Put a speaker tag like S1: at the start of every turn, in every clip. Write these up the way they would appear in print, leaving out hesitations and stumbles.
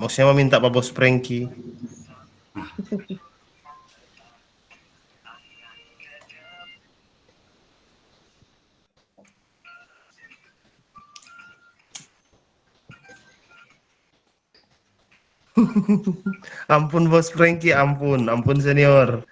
S1: Maksudnya meminta Pak Bos Franky. Ampun Bos Franky, ampun senior.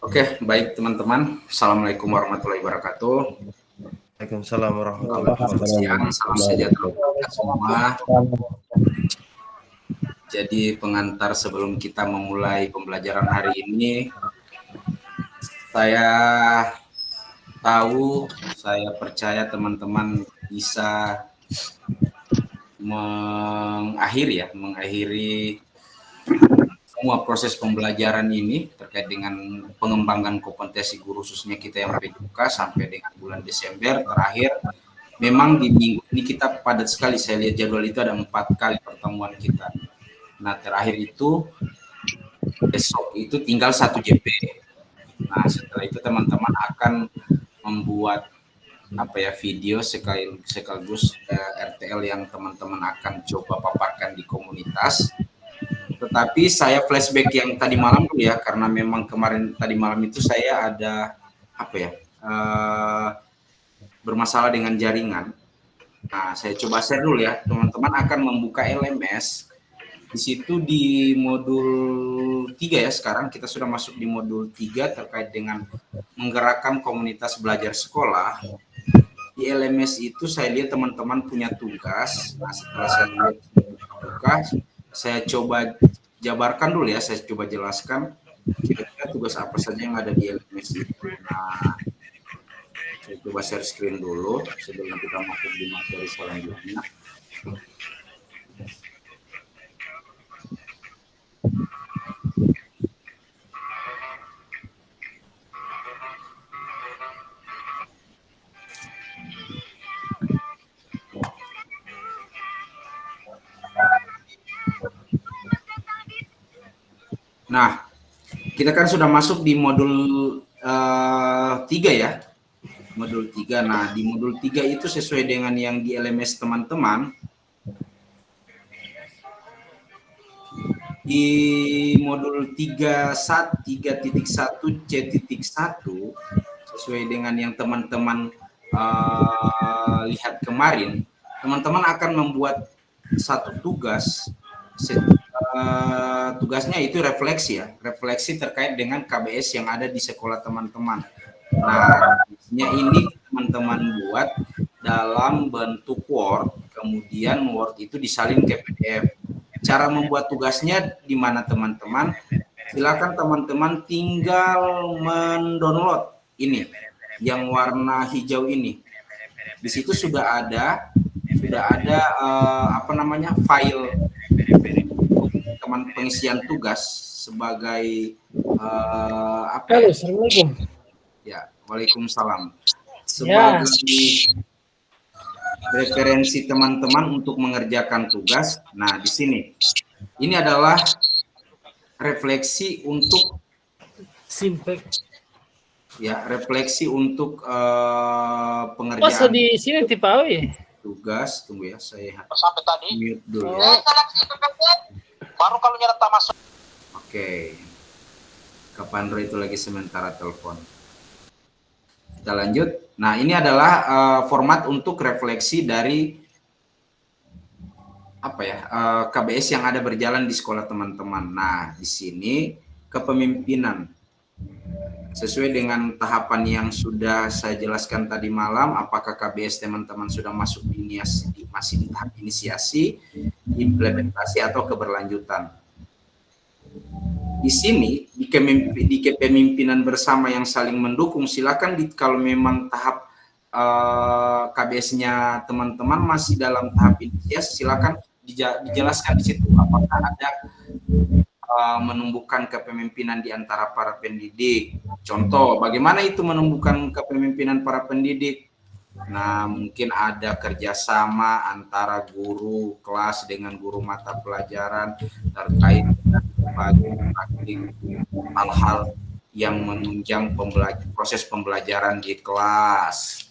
S2: Oke, baik teman-teman. Assalamualaikum warahmatullahi wabarakatuh.
S1: Waalaikumsalam warahmatullahi wabarakatuh.
S2: Siang, salam sejahtera untuk kita semua. Jadi pengantar sebelum kita memulai pembelajaran hari ini, saya tahu, saya percaya teman-teman bisa mengakhiri semua proses pembelajaran ini terkait dengan pengembangan kompetensi guru, khususnya kita yang PJK sampai dengan bulan Desember terakhir. Memang di minggu ini kita padat sekali, saya lihat jadwal itu ada 4 kali pertemuan kita. Nah terakhir itu besok itu tinggal 1 JP. Nah setelah itu teman-teman akan membuat video sekaligus RTL yang teman-teman akan coba paparkan di komunitas. Tetapi saya flashback yang tadi malam dulu ya, karena memang kemarin tadi malam itu saya ada bermasalah dengan jaringan. Nah, saya coba share dulu ya, teman-teman akan membuka LMS. Di situ di modul 3 ya, sekarang kita sudah masuk di modul 3 terkait dengan menggerakkan komunitas belajar sekolah. Di LMS itu saya lihat teman-teman punya tugas. Nah, setelah saya lihat tugas, saya coba jabarkan dulu ya, saya coba jelaskan kira-kira tugas apa saja yang ada di LMS itu. Nah, saya coba share screen dulu sebelum kita masuk di materi selanjutnya. Nah, kita kan sudah masuk di modul 3 ya. Modul 3. Nah, di modul 3 itu sesuai dengan yang di LMS teman-teman. Di modul 3.1 sesuai dengan yang teman-teman lihat kemarin, teman-teman akan membuat satu tugas. Tugasnya itu refleksi ya, refleksi terkait dengan KBS yang ada di sekolah teman-teman. Nah, ini teman-teman buat dalam bentuk Word, kemudian Word itu disalin ke PDF. Cara membuat tugasnya di mana teman-teman? Silakan teman-teman tinggal mendownload ini yang warna hijau ini. Di situ sudah ada file teman pengisian tugas sebagai
S3: Assalamualaikum.
S2: Ya, waalaikumsalam. Sebagai referensi teman-teman untuk mengerjakan tugas. Nah, di sini ini adalah refleksi untuk refleksi untuk pengerjaan.
S3: Masa di sini tipe
S2: tugas. Tunggu ya, saya
S4: sampai tadi
S2: mute dulu.
S4: Baru kalau nyata masuk.
S2: Oke. Kapan itu lagi sementara telepon. Kita lanjut. Nah, ini adalah format untuk refleksi dari KBS yang ada berjalan di sekolah teman-teman. Nah, di sini kepemimpinan. Sesuai dengan tahapan yang sudah saya jelaskan tadi malam, apakah KBS teman-teman sudah masuk masih di tahap inisiasi, implementasi atau keberlanjutan. Di sini di kepemimpinan bersama yang saling mendukung, silakan kalau memang tahap KBS-nya teman-teman masih dalam tahap inisiasi, silakan dijelaskan di situ apakah ada menumbuhkan kepemimpinan di antara para pendidik. Contoh, bagaimana itu menumbuhkan kepemimpinan para pendidik? Nah, mungkin ada kerjasama antara guru kelas dengan guru mata pelajaran terkait dengan berbagai praktik hal-hal yang menunjang proses pembelajaran di kelas.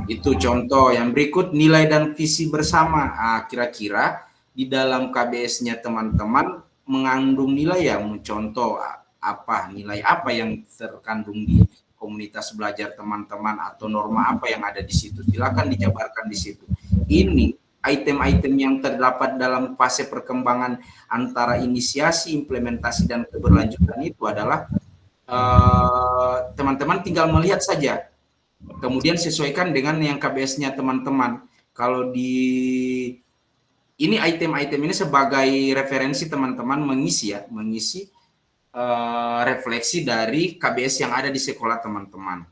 S2: Itu contoh. Yang berikut, nilai dan visi bersama. Kira-kira di dalam KBS-nya teman-teman mengandung nilai ya, contoh apa, nilai apa yang terkandung di komunitas belajar teman-teman atau norma apa yang ada di situ. Silakan dijabarkan di situ. Ini item-item yang terdapat dalam fase perkembangan antara inisiasi, implementasi, dan keberlanjutan itu adalah teman-teman tinggal melihat saja. Kemudian sesuaikan dengan yang KBS-nya teman-teman. Kalau ini item-item ini sebagai referensi teman-teman mengisi refleksi dari KBS yang ada di sekolah teman-teman.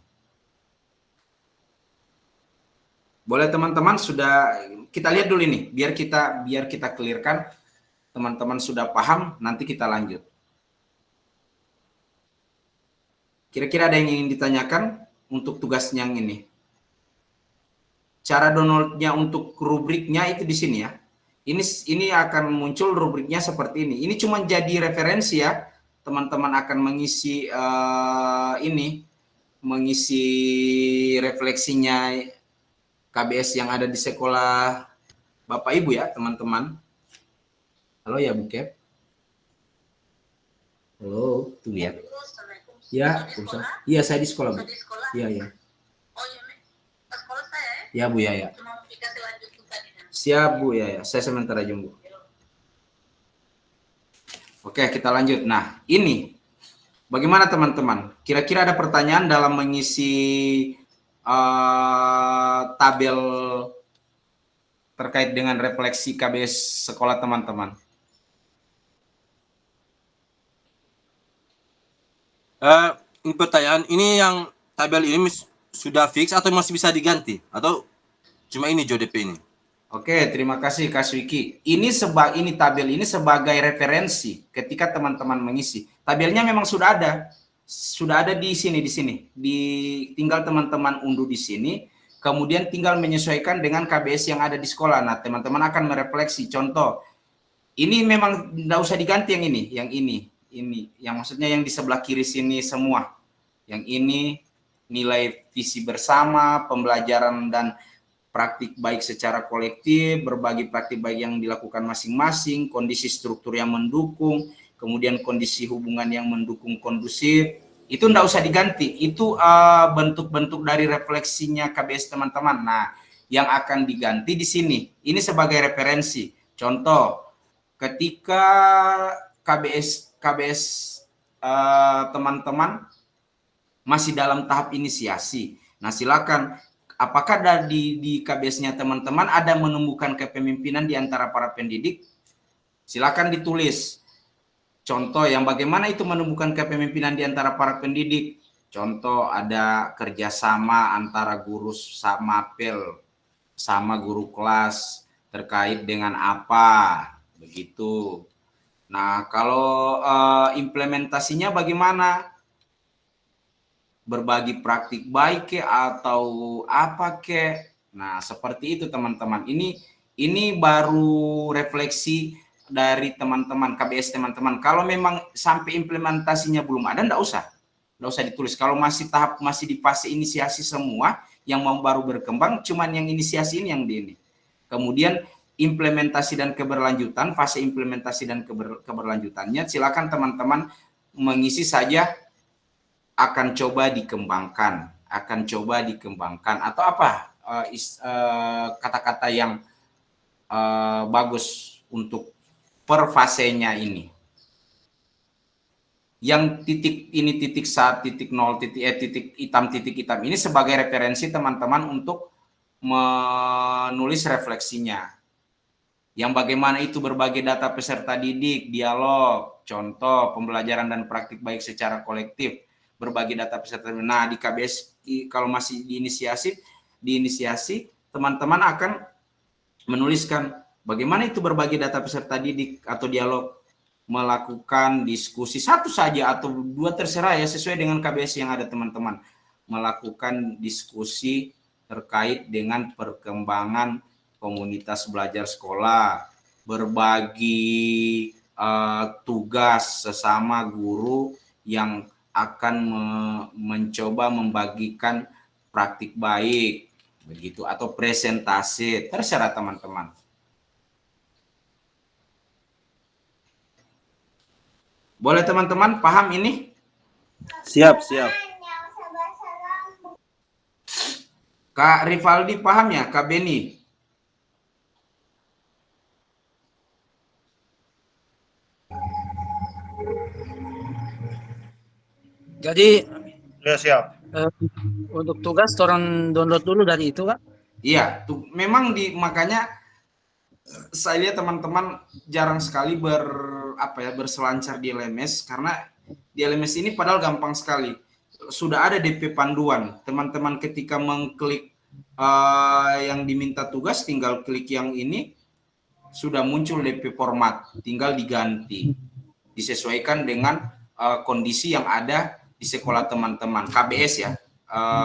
S2: Boleh teman-teman, sudah kita lihat dulu ini, biar kita clearkan, teman-teman sudah paham, nanti kita lanjut. Kira-kira ada yang ingin ditanyakan untuk tugas yang ini? Cara downloadnya untuk rubriknya itu di sini ya. Ini akan muncul rubriknya seperti ini. Ini cuma jadi referensi ya. Teman-teman akan mengisi mengisi refleksinya KBS yang ada di sekolah Bapak Ibu ya, teman-teman. Halo ya, Bu Kep. Halo, tuh lihat. Ya, iya saya di sekolah, Bu. Iya, iya.
S5: Oh iya, ke sekolah saya ya?
S2: Ya, Bu, ya.
S5: Cuma dikasih lanjut tadi.
S2: Siap, Bu, ya. Saya sebentar aja, Bu. Oke, kita lanjut. Nah, ini bagaimana teman-teman? Kira-kira ada pertanyaan dalam mengisi tabel terkait dengan refleksi KBS sekolah teman-teman?
S6: Ini pertanyaan, ini yang tabel ini sudah fix atau masih bisa diganti? Atau cuma ini JDP ini?
S2: Oke, terima kasih Kak Swiki. Ini tabel ini sebagai referensi ketika teman-teman mengisi. Tabelnya memang sudah ada di sini. Tinggal teman-teman unduh di sini, kemudian tinggal menyesuaikan dengan KBS yang ada di sekolah. Nah, teman-teman akan merefleksi. Contoh, ini memang tidak usah diganti yang ini, yang maksudnya yang di sebelah kiri sini semua. Yang ini nilai visi bersama, pembelajaran dan praktik baik secara kolektif, berbagi praktik baik yang dilakukan masing-masing, kondisi struktur yang mendukung, kemudian kondisi hubungan yang mendukung kondusif, itu tidak usah diganti. Itu bentuk-bentuk dari refleksinya KBS teman-teman. Nah, yang akan diganti di sini, ini sebagai referensi. Contoh, ketika KBS teman-teman masih dalam tahap inisiasi. Nah, silakan. Apakah di KBS-nya teman-teman ada menumbuhkan kepemimpinan di antara para pendidik? Silakan ditulis. Contoh yang bagaimana itu menumbuhkan kepemimpinan di antara para pendidik. Contoh ada kerjasama antara guru mapel sama guru kelas terkait dengan apa, begitu. Nah, kalau implementasinya bagaimana? Berbagi praktik baik ke atau apa ke? Nah, seperti itu teman-teman. Ini baru refleksi dari teman-teman KBS teman-teman. Kalau memang sampai implementasinya belum ada, enggak usah ditulis. Kalau masih di fase inisiasi semua, yang mau baru berkembang, cuman yang inisiasi ini yang di ini. Kemudian implementasi dan keberlanjutan, fase implementasi dan keberlanjutannya, silakan teman-teman mengisi saja. Akan coba dikembangkan atau apa kata-kata yang bagus untuk per fasenya ini. Yang titik 1, titik 0, titik hitam ini sebagai referensi teman-teman untuk menulis refleksinya. Yang bagaimana itu berbagai data peserta didik, dialog, contoh pembelajaran dan praktik baik secara kolektif, berbagi data peserta. Nah, di KBS kalau masih di inisiasi teman-teman akan menuliskan bagaimana itu berbagi data peserta didik atau dialog, melakukan diskusi satu saja atau dua terserah ya, sesuai dengan KBS yang ada teman-teman. melakukan diskusi terkait dengan perkembangan komunitas belajar sekolah, berbagi tugas sesama guru yang akan mencoba membagikan praktik baik, begitu, atau presentasi, terserah teman-teman. Boleh teman-teman paham ini?
S6: Siap, siap.
S2: Kak Rivaldi paham ya, Kak Beni?
S3: Jadi
S1: Ya siap.
S3: untuk tugas orang download dulu dari itu, Kak.
S2: Iya, tuh memang makanya saya lihat teman-teman jarang sekali berselancar di LMS, karena di LMS ini padahal gampang sekali. Sudah ada DP panduan. Teman-teman ketika mengklik yang diminta tugas, tinggal klik yang ini, sudah muncul DP format, tinggal diganti, disesuaikan dengan kondisi yang ada di sekolah teman-teman. KBS ya,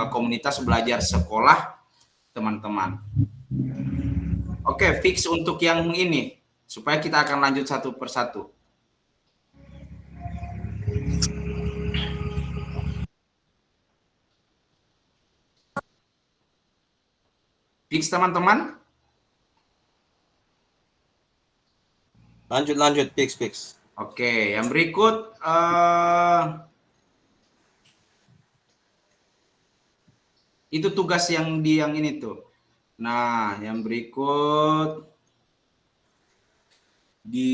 S2: komunitas belajar sekolah teman-teman. Oke, fix untuk yang ini, supaya kita akan lanjut satu persatu. Fix teman-teman?
S6: Lanjut, fix.
S2: Oke, yang berikut itu tugas yang ini tuh. Nah, yang berikut di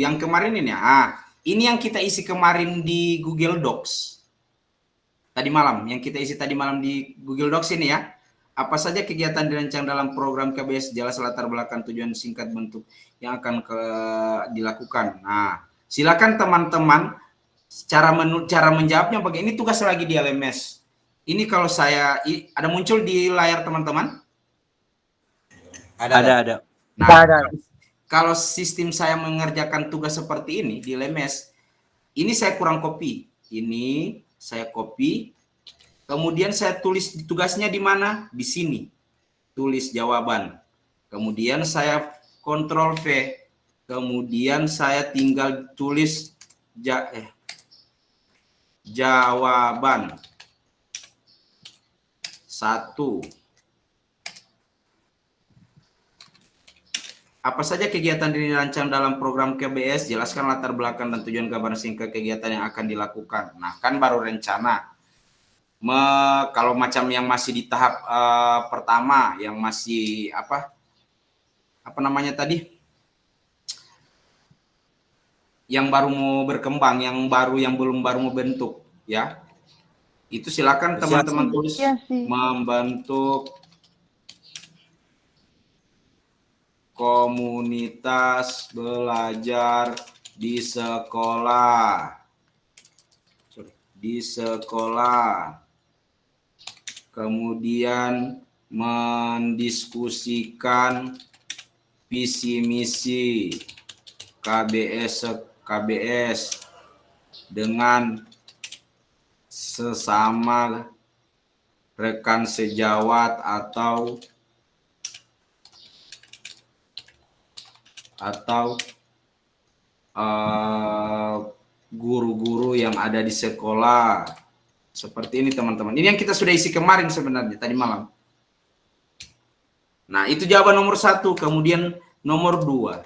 S2: yang kemarin ini ya. Ini yang kita isi kemarin di Google Docs. Tadi malam, yang kita isi tadi malam di Google Docs ini ya. Apa saja kegiatan dirancang dalam program KBS, jelas latar belakang, tujuan, singkat, bentuk yang akan dilakukan. Nah, silakan teman-teman cara menjawabnya bagaimana. Ini tugas lagi di LMS. Ini kalau saya ada muncul di layar teman-teman?
S6: Ada.
S2: Nah, kalau sistem saya mengerjakan tugas seperti ini di LMS, ini saya kurang copy. Ini saya copy. Kemudian saya tulis tugasnya di mana? Di sini. Tulis jawaban. Kemudian saya Ctrl V. Kemudian saya tinggal tulis jawaban. 1. Apa saja kegiatan dirancang dalam program KBS? Jelaskan latar belakang dan tujuan, gambaran singkat kegiatan yang akan dilakukan. Nah, kan baru rencana. Kalau macam yang masih di tahap pertama, yang masih apa namanya tadi, yang baru mau berkembang, yang belum mau bentuk, ya, itu silakan teman-teman tulis membentuk komunitas belajar di sekolah. Kemudian mendiskusikan visi misi KBS dengan sesama rekan sejawat atau guru-guru yang ada di sekolah. Seperti ini teman-teman. Ini yang kita sudah isi kemarin sebenarnya tadi malam. Nah, itu jawaban nomor 1. Kemudian nomor 2.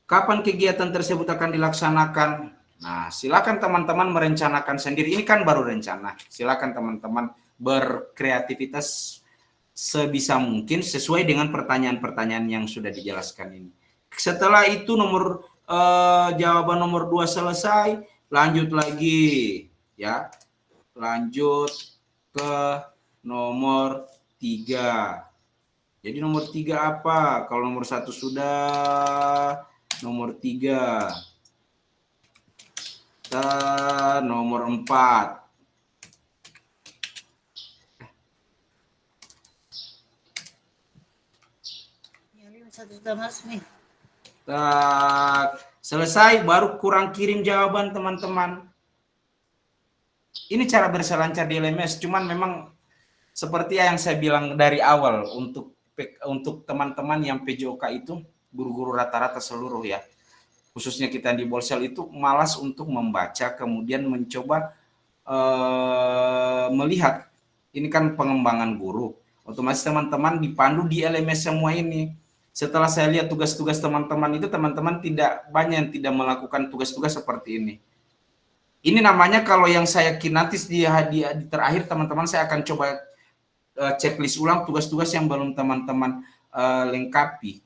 S2: Kapan kegiatan tersebut akan dilaksanakan? Nah, silakan teman-teman merencanakan sendiri. Ini kan baru rencana. Silakan teman-teman berkreativitas sebisa mungkin sesuai dengan pertanyaan-pertanyaan yang sudah dijelaskan ini. Setelah itu jawaban nomor 2 selesai, lanjut lagi ya. Lanjut ke nomor 3. Jadi nomor 3 apa? Kalau nomor 1 sudah, nomor 3. Nomor 4. Selesai, baru kurang kirim jawaban teman-teman. ini cara berselancar di LMS. Cuman memang seperti yang saya bilang dari awal, untuk teman-teman yang PJOK itu, guru-guru rata-rata seluruh ya, khususnya kita di Bolsel itu malas untuk membaca, kemudian mencoba melihat, ini kan pengembangan guru, otomatis teman-teman dipandu di LMS semua ini. Setelah saya lihat tugas-tugas teman-teman itu, teman-teman tidak banyak yang tidak melakukan tugas-tugas seperti ini. Ini namanya, kalau yang saya nanti di terakhir teman-teman saya akan coba checklist ulang tugas-tugas yang belum teman-teman lengkapi.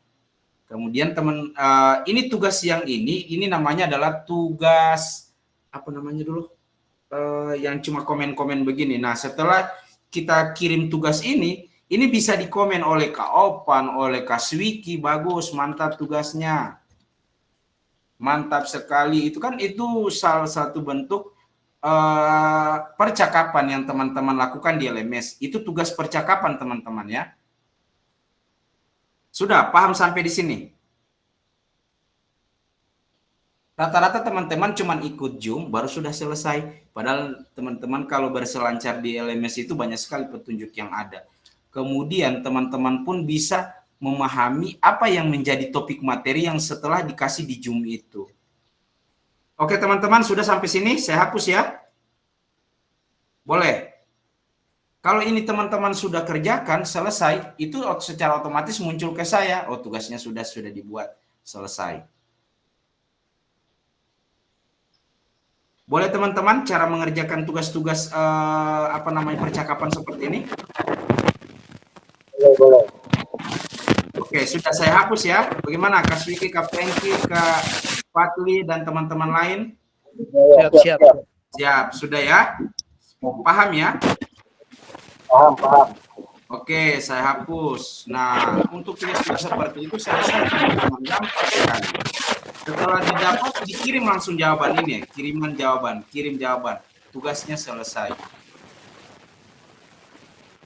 S2: Kemudian ini tugas yang ini namanya adalah tugas apa namanya dulu, yang cuma komen-komen begini. Nah, setelah kita kirim tugas ini bisa dikomen oleh Kak Opan, oleh Kak Swiki, bagus, mantap tugasnya, mantap sekali. Itu kan itu salah satu bentuk percakapan yang teman-teman lakukan di LMS. Itu tugas percakapan teman-teman ya. Sudah paham sampai di sini? Rata-rata teman-teman cuma ikut Zoom baru sudah selesai. Padahal teman-teman kalau berselancar di LMS itu banyak sekali petunjuk yang ada. Kemudian teman-teman pun bisa memahami apa yang menjadi topik materi yang setelah dikasih di Zoom itu. Oke teman-teman, sudah sampai sini saya hapus ya. Boleh. Kalau ini teman-teman sudah kerjakan, selesai, itu secara otomatis muncul ke saya. Oh, tugasnya sudah dibuat, selesai. Boleh teman-teman cara mengerjakan tugas-tugas percakapan seperti ini?
S4: Boleh.
S2: Oke, sudah saya hapus ya. Bagaimana Kak Swiki, Kak Pengki, Kak Fatli, dan teman-teman lain?
S3: Siap.
S2: Siap, sudah ya? Paham ya?
S4: Paham.
S2: Oke, saya hapus. Nah, untuk tugas-tugas seperti itu selesai teman-teman, gampang sekali. Setelah didapat, dikirim langsung jawaban ini, kirim jawaban. Tugasnya selesai.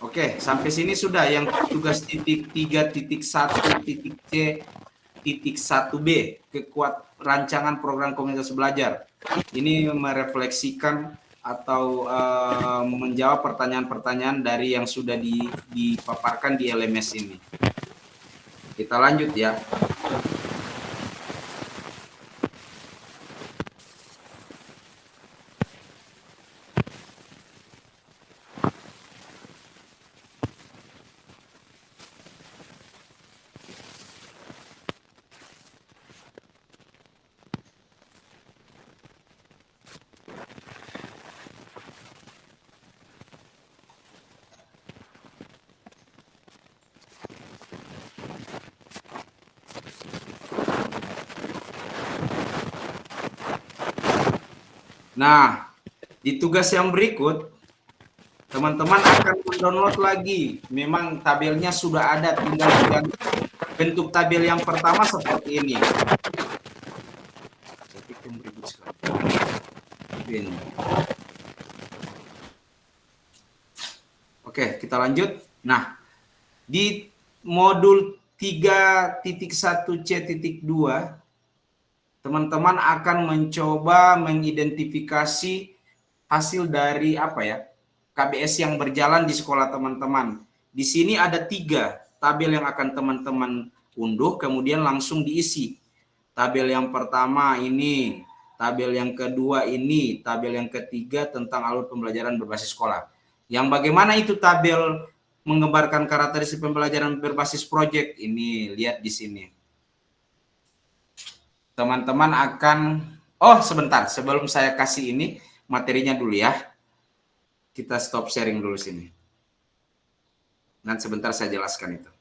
S2: Oke, sampai sini sudah yang tugas titik 3.1.c.1b, rancangan program komunitas belajar. Ini merefleksikan atau menjawab pertanyaan-pertanyaan dari yang sudah dipaparkan di LMS ini. Kita lanjut ya. Nah, di tugas yang berikut, teman-teman akan mendownload lagi. Memang tabelnya sudah ada, tinggal diganti. Bentuk tabel yang pertama seperti ini. Oke, kita lanjut. Nah, di modul 3.1c.2, teman-teman akan mencoba mengidentifikasi hasil dari KBS yang berjalan di sekolah teman-teman. Di sini ada 3 tabel yang akan teman-teman unduh, kemudian langsung diisi. Tabel yang pertama ini, tabel yang kedua ini, tabel yang ketiga tentang alur pembelajaran berbasis sekolah. Yang bagaimana itu tabel menggambarkan karakteristik pembelajaran berbasis proyek ini, lihat di sini. Teman-teman akan, sebentar, sebelum saya kasih ini materinya dulu ya. Kita stop sharing dulu sini. Nanti sebentar saya jelaskan itu.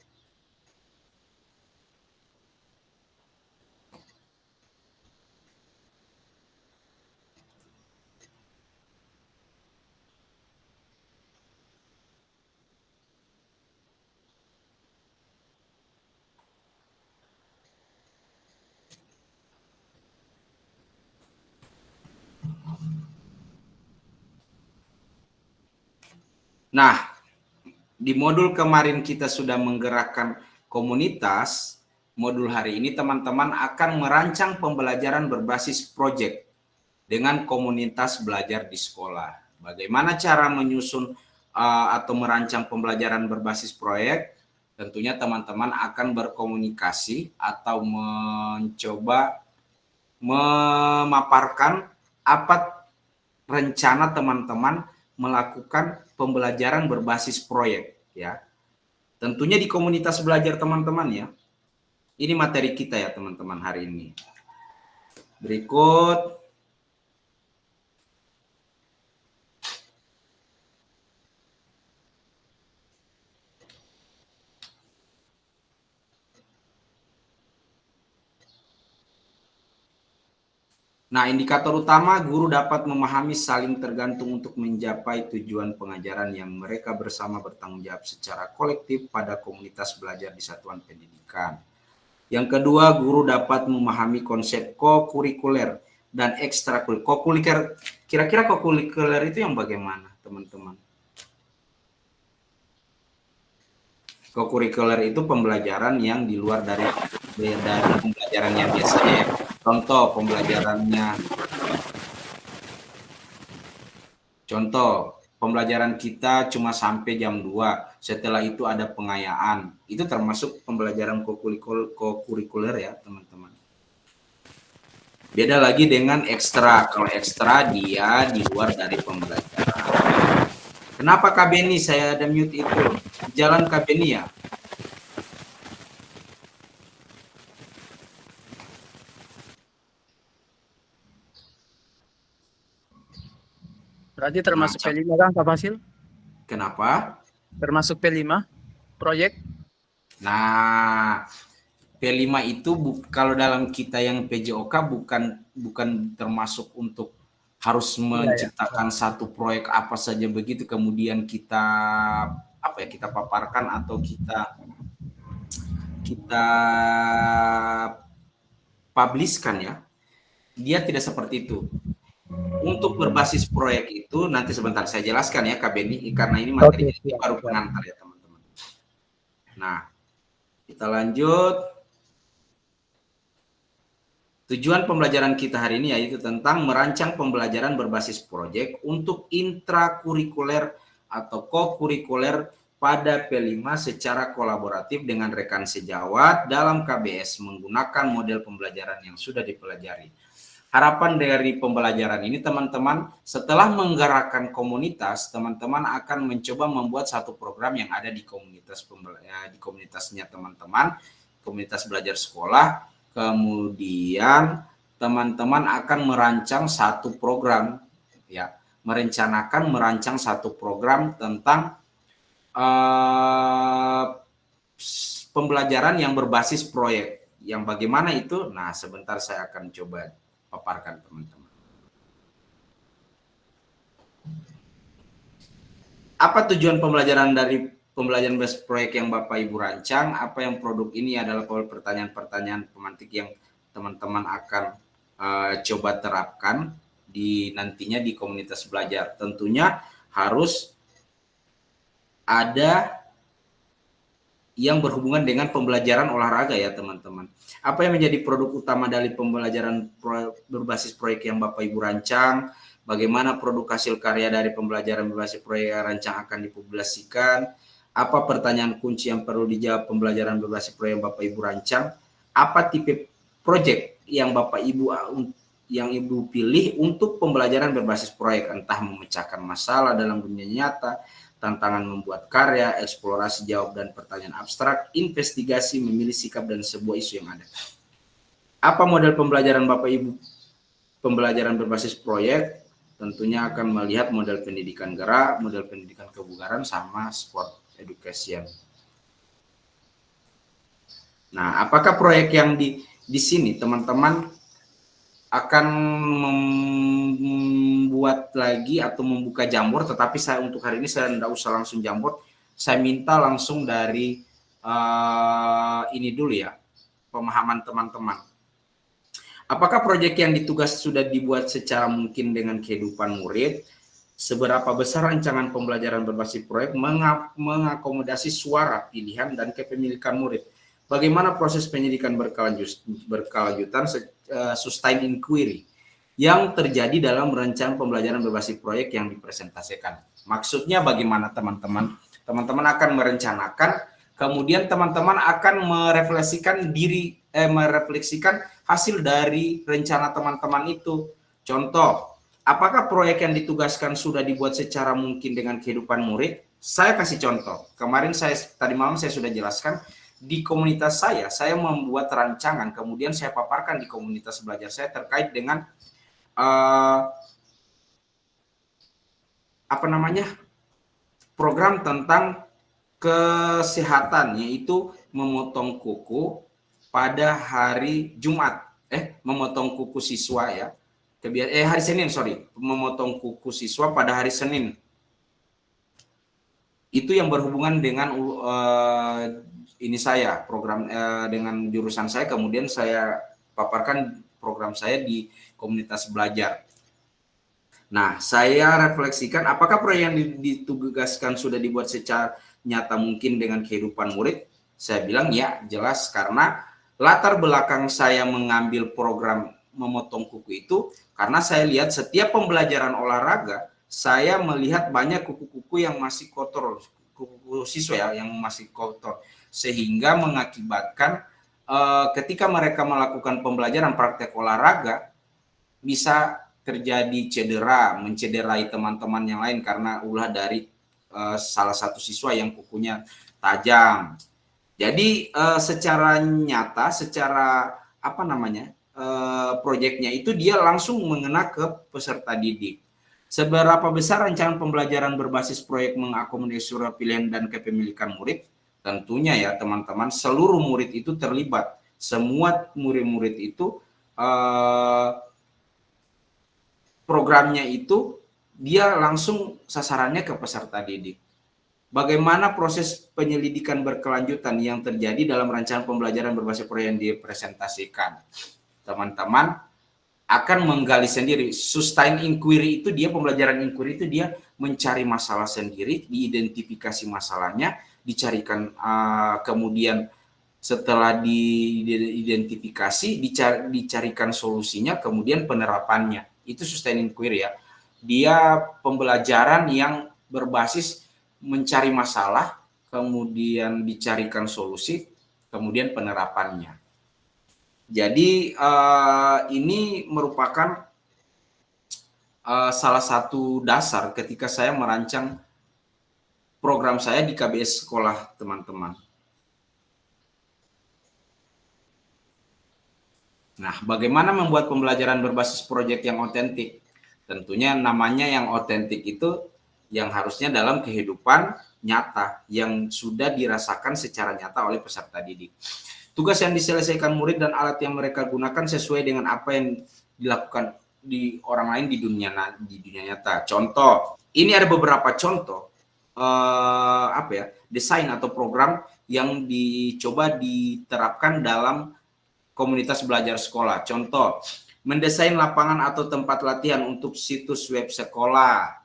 S2: Nah, di modul kemarin kita sudah menggerakkan komunitas. Modul hari ini teman-teman akan merancang pembelajaran berbasis proyek dengan komunitas belajar di sekolah. Bagaimana cara menyusun atau merancang pembelajaran berbasis proyek? Tentunya teman-teman akan berkomunikasi atau mencoba memaparkan apa rencana teman-teman melakukan pembelajaran berbasis proyek, ya. Tentunya di komunitas belajar teman-teman, ya. Ini materi kita ya teman-teman hari ini. Berikut. Nah, indikator utama guru dapat memahami saling tergantung untuk mencapai tujuan pengajaran yang mereka bersama bertanggung jawab secara kolektif pada komunitas belajar di satuan pendidikan. Yang kedua, guru dapat memahami konsep kokurikuler dan ekstrakurikuler. Kira-kira kokurikuler itu yang bagaimana, teman-teman? Kokurikuler itu pembelajaran yang di luar dari pembelajaran yang biasanya, ya. Contoh pembelajaran kita cuma sampai jam 2, setelah itu ada pengayaan. Itu termasuk pembelajaran kokurikuler ya, teman-teman. Beda lagi dengan ekstra. Kalau ekstra dia di luar dari pembelajaran. Kenapa Kak Beni saya ada mute itu? Jalan Kak Beni ya?
S3: Berarti termasuk P5 kan Kak Fasil?
S2: Kenapa?
S3: Termasuk P5 proyek?
S2: Nah, P5 itu kalau dalam kita yang PJOK bukan termasuk untuk harus menciptakan satu proyek apa saja begitu kemudian kita kita paparkan atau kita publishkan, ya. Dia tidak seperti itu. Untuk berbasis proyek itu nanti sebentar saya jelaskan ya Kak Beni, karena ini materi baru pengantar ya teman-teman. Nah, kita lanjut. Tujuan pembelajaran kita hari ini yaitu tentang merancang pembelajaran berbasis proyek untuk intrakurikuler atau kokurikuler pada P5 secara kolaboratif dengan rekan sejawat dalam KBS menggunakan model pembelajaran yang sudah dipelajari. Harapan dari pembelajaran ini teman-teman, setelah menggerakkan komunitas, teman-teman akan mencoba membuat satu program yang ada di komunitasnya teman-teman, komunitas belajar sekolah. Kemudian teman-teman akan merancang satu program, ya, merancang satu program tentang pembelajaran yang berbasis proyek. Yang bagaimana itu? Nah, sebentar saya akan coba paparkan teman-teman. Apa tujuan pembelajaran dari pembelajaran berbasis proyek yang Bapak Ibu rancang? Apa yang produk ini adalah pertanyaan-pertanyaan pemantik yang teman-teman akan coba terapkan nantinya di komunitas belajar. Tentunya harus ada yang berhubungan dengan pembelajaran olahraga ya teman-teman. Apa yang menjadi produk utama dari pembelajaran berbasis proyek yang Bapak Ibu rancang? Bagaimana produk hasil karya dari pembelajaran berbasis proyek yang rancang akan dipublikasikan? Apa pertanyaan kunci yang perlu dijawab pembelajaran berbasis proyek yang Bapak Ibu rancang? Apa tipe proyek yang Bapak Ibu pilih untuk pembelajaran berbasis proyek? Entah memecahkan masalah dalam dunia nyata, tantangan membuat karya, eksplorasi jawab dan pertanyaan abstrak, investigasi, memilih sikap dan sebuah isu yang ada. Apa model pembelajaran Bapak Ibu? Pembelajaran berbasis proyek tentunya akan melihat model pendidikan gerak, model pendidikan kebugaran, sama sport education. Nah, apakah proyek yang di sini teman-teman akan membuat lagi atau membuka Jamboard, tetapi saya untuk hari ini saya tidak usah langsung Jamboard, saya minta langsung dari ini dulu ya, pemahaman teman-teman. Apakah proyek yang ditugas sudah dibuat secara mungkin dengan kehidupan murid? Seberapa besar rancangan pembelajaran berbasis proyek mengakomodasi suara, pilihan, dan kepemilikan murid? Bagaimana proses penyidikan berkelanjutan, sustain inquiry, yang terjadi dalam rencana pembelajaran berbasis proyek yang dipresentasikan. Maksudnya bagaimana teman-teman? Teman-teman akan merencanakan, kemudian teman-teman akan merefleksikan hasil dari rencana teman-teman itu. Contoh, apakah proyek yang ditugaskan sudah dibuat secara mungkin dengan kehidupan murid? Saya kasih contoh. Tadi malam saya sudah jelaskan, di komunitas saya membuat rancangan, kemudian saya paparkan di komunitas belajar saya terkait dengan program tentang kesehatan, yaitu memotong kuku pada hari Jumat, memotong kuku siswa ya, hari Senin, memotong kuku siswa pada hari Senin. Itu yang berhubungan dengan program dengan jurusan saya, kemudian saya paparkan program saya di komunitas belajar. Nah, saya refleksikan apakah proyek yang ditugaskan sudah dibuat secara nyata mungkin dengan kehidupan murid. Saya bilang ya, jelas, karena latar belakang saya mengambil program memotong kuku itu karena saya lihat setiap pembelajaran olahraga saya melihat banyak kuku-kuku yang masih kotor, kuku siswa ya yang masih kotor, sehingga mengakibatkan ketika mereka melakukan pembelajaran praktek olahraga bisa terjadi mencederai teman-teman yang lain karena ulah dari salah satu siswa yang kukunya tajam. Jadi secara nyata, proyeknya itu dia langsung mengena ke peserta didik. Seberapa besar rancangan pembelajaran berbasis proyek mengakomodir surat pilihan dan kepemilikan murid? Tentunya ya teman-teman, seluruh murid itu terlibat. Semua murid-murid itu programnya itu dia langsung sasarannya ke peserta didik. Bagaimana proses penyelidikan berkelanjutan yang terjadi dalam rancangan pembelajaran berbasis proyek yang dipresentasikan? Teman-teman akan menggali sendiri. Sustain inquiry itu dia, pembelajaran inquiry itu dia mencari masalah sendiri, diidentifikasi masalahnya, dicarikan kemudian setelah diidentifikasi dicarikan solusinya, kemudian penerapannya. Itu sustain inquiry ya. Dia pembelajaran yang berbasis mencari masalah, kemudian dicarikan solusi, kemudian penerapannya. Jadi ini merupakan salah satu dasar ketika saya merancang program saya di KBS sekolah, teman-teman. Nah, bagaimana membuat pembelajaran berbasis proyek yang otentik? Tentunya namanya yang otentik itu yang harusnya dalam kehidupan nyata, yang sudah dirasakan secara nyata oleh peserta didik. Tugas yang diselesaikan murid dan alat yang mereka gunakan sesuai dengan apa yang dilakukan di orang lain di dunia nyata. Contoh, ini ada beberapa contoh desain atau program yang dicoba diterapkan dalam komunitas belajar sekolah. Contoh, mendesain lapangan atau tempat latihan untuk situs web sekolah.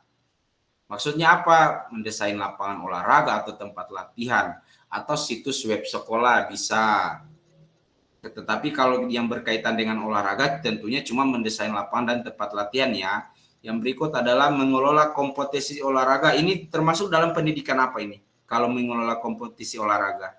S2: Maksudnya apa? Mendesain lapangan olahraga atau tempat latihan atau situs web sekolah bisa. Tetapi kalau yang berkaitan dengan olahraga tentunya cuma mendesain lapangan dan tempat latihan ya. Yang berikut adalah mengelola kompetisi olahraga. Ini termasuk dalam pendidikan apa ini? Kalau mengelola kompetisi olahraga.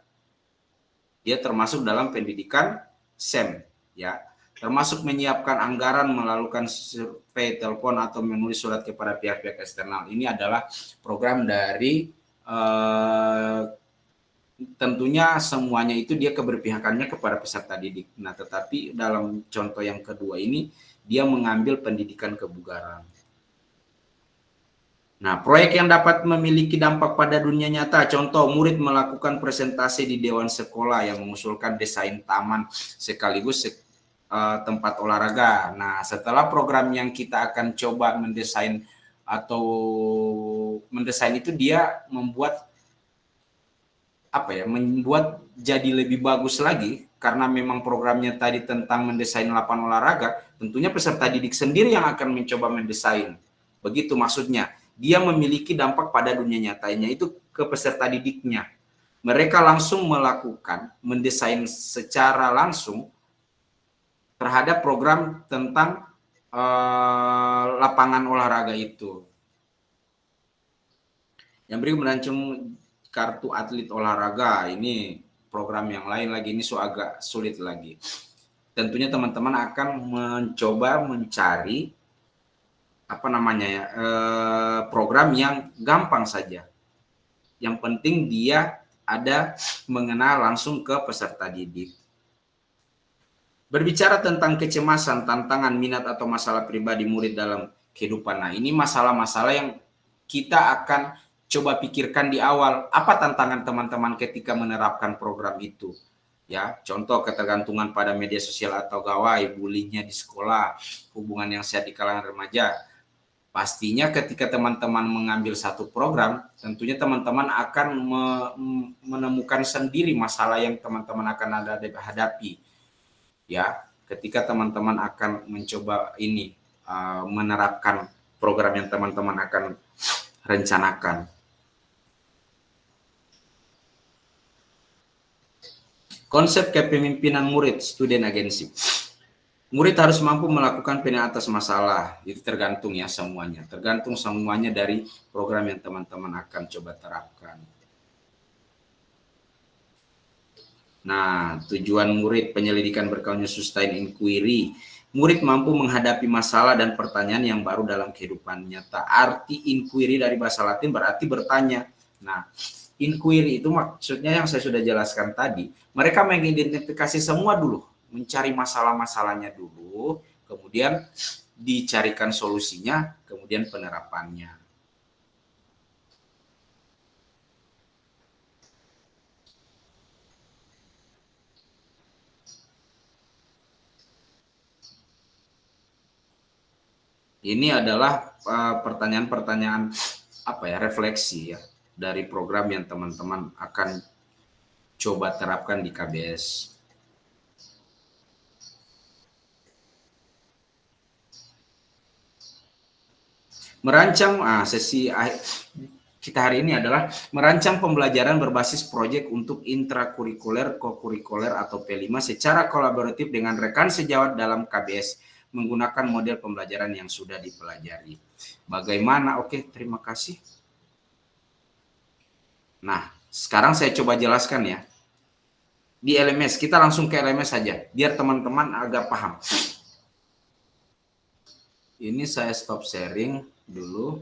S2: Dia termasuk dalam pendidikan SEM ya. Termasuk menyiapkan anggaran, melakukan survei telepon atau menulis surat kepada pihak-pihak eksternal. Ini adalah program dari tentunya semuanya itu dia keberpihakannya kepada peserta didik. Nah, tetapi dalam contoh yang kedua ini dia mengambil pendidikan kebugaran. Nah, proyek yang dapat memiliki dampak pada dunia nyata. Contoh, murid melakukan presentasi di dewan sekolah yang mengusulkan desain taman sekaligus tempat olahraga. Nah, setelah program yang kita akan coba mendesain itu dia membuat membuat jadi lebih bagus lagi karena memang programnya tadi tentang mendesain lapangan olahraga. Tentunya peserta didik sendiri yang akan mencoba mendesain. Begitu maksudnya. Dia memiliki dampak pada dunia nyatanya itu ke peserta didiknya. Mereka langsung mendesain secara langsung terhadap program tentang lapangan olahraga itu. Yang berikut merancang kartu atlet olahraga, ini program yang lain lagi, ini agak sulit lagi. Tentunya teman-teman akan mencoba mencari program yang gampang saja. Yang penting dia ada mengenal langsung ke peserta didik. Berbicara tentang kecemasan, tantangan, minat atau masalah pribadi murid dalam kehidupan. Nah, ini masalah-masalah yang kita akan coba pikirkan di awal. Apa tantangan teman-teman ketika menerapkan program itu? Ya, contoh ketergantungan pada media sosial atau gawai, bullyingnya di sekolah, hubungan yang sehat di kalangan remaja. Pastinya ketika teman-teman mengambil satu program, tentunya teman-teman akan menemukan sendiri masalah yang teman-teman akan hadapi. Ya, ketika teman-teman akan mencoba ini menerapkan program yang teman-teman akan rencanakan. Konsep kepemimpinan murid, student agency. Murid harus mampu melakukan penilaian atas masalah. Itu tergantung ya semuanya. Tergantung semuanya dari program yang teman-teman akan coba terapkan. Nah, tujuan murid penyelidikan berkaunya sustain inquiry. Murid mampu menghadapi masalah dan pertanyaan yang baru dalam kehidupan nyata. Arti inquiry dari bahasa Latin berarti bertanya. Nah, inquiry itu maksudnya yang saya sudah jelaskan tadi. Mereka mengidentifikasi semua dulu, mencari masalah-masalahnya dulu, kemudian dicarikan solusinya, kemudian penerapannya. Ini adalah pertanyaan-pertanyaan refleksi ya dari program yang teman-teman akan coba terapkan di KBS. Merancang sesi kita hari ini adalah merancang pembelajaran berbasis proyek untuk intrakurikuler, kokurikuler atau P5 secara kolaboratif dengan rekan sejawat dalam KBS menggunakan model pembelajaran yang sudah dipelajari. Bagaimana? Oke, terima kasih. Nah, sekarang saya coba jelaskan ya. Di LMS, kita langsung ke LMS saja, biar teman-teman agak paham. Ini saya stop sharing dulu.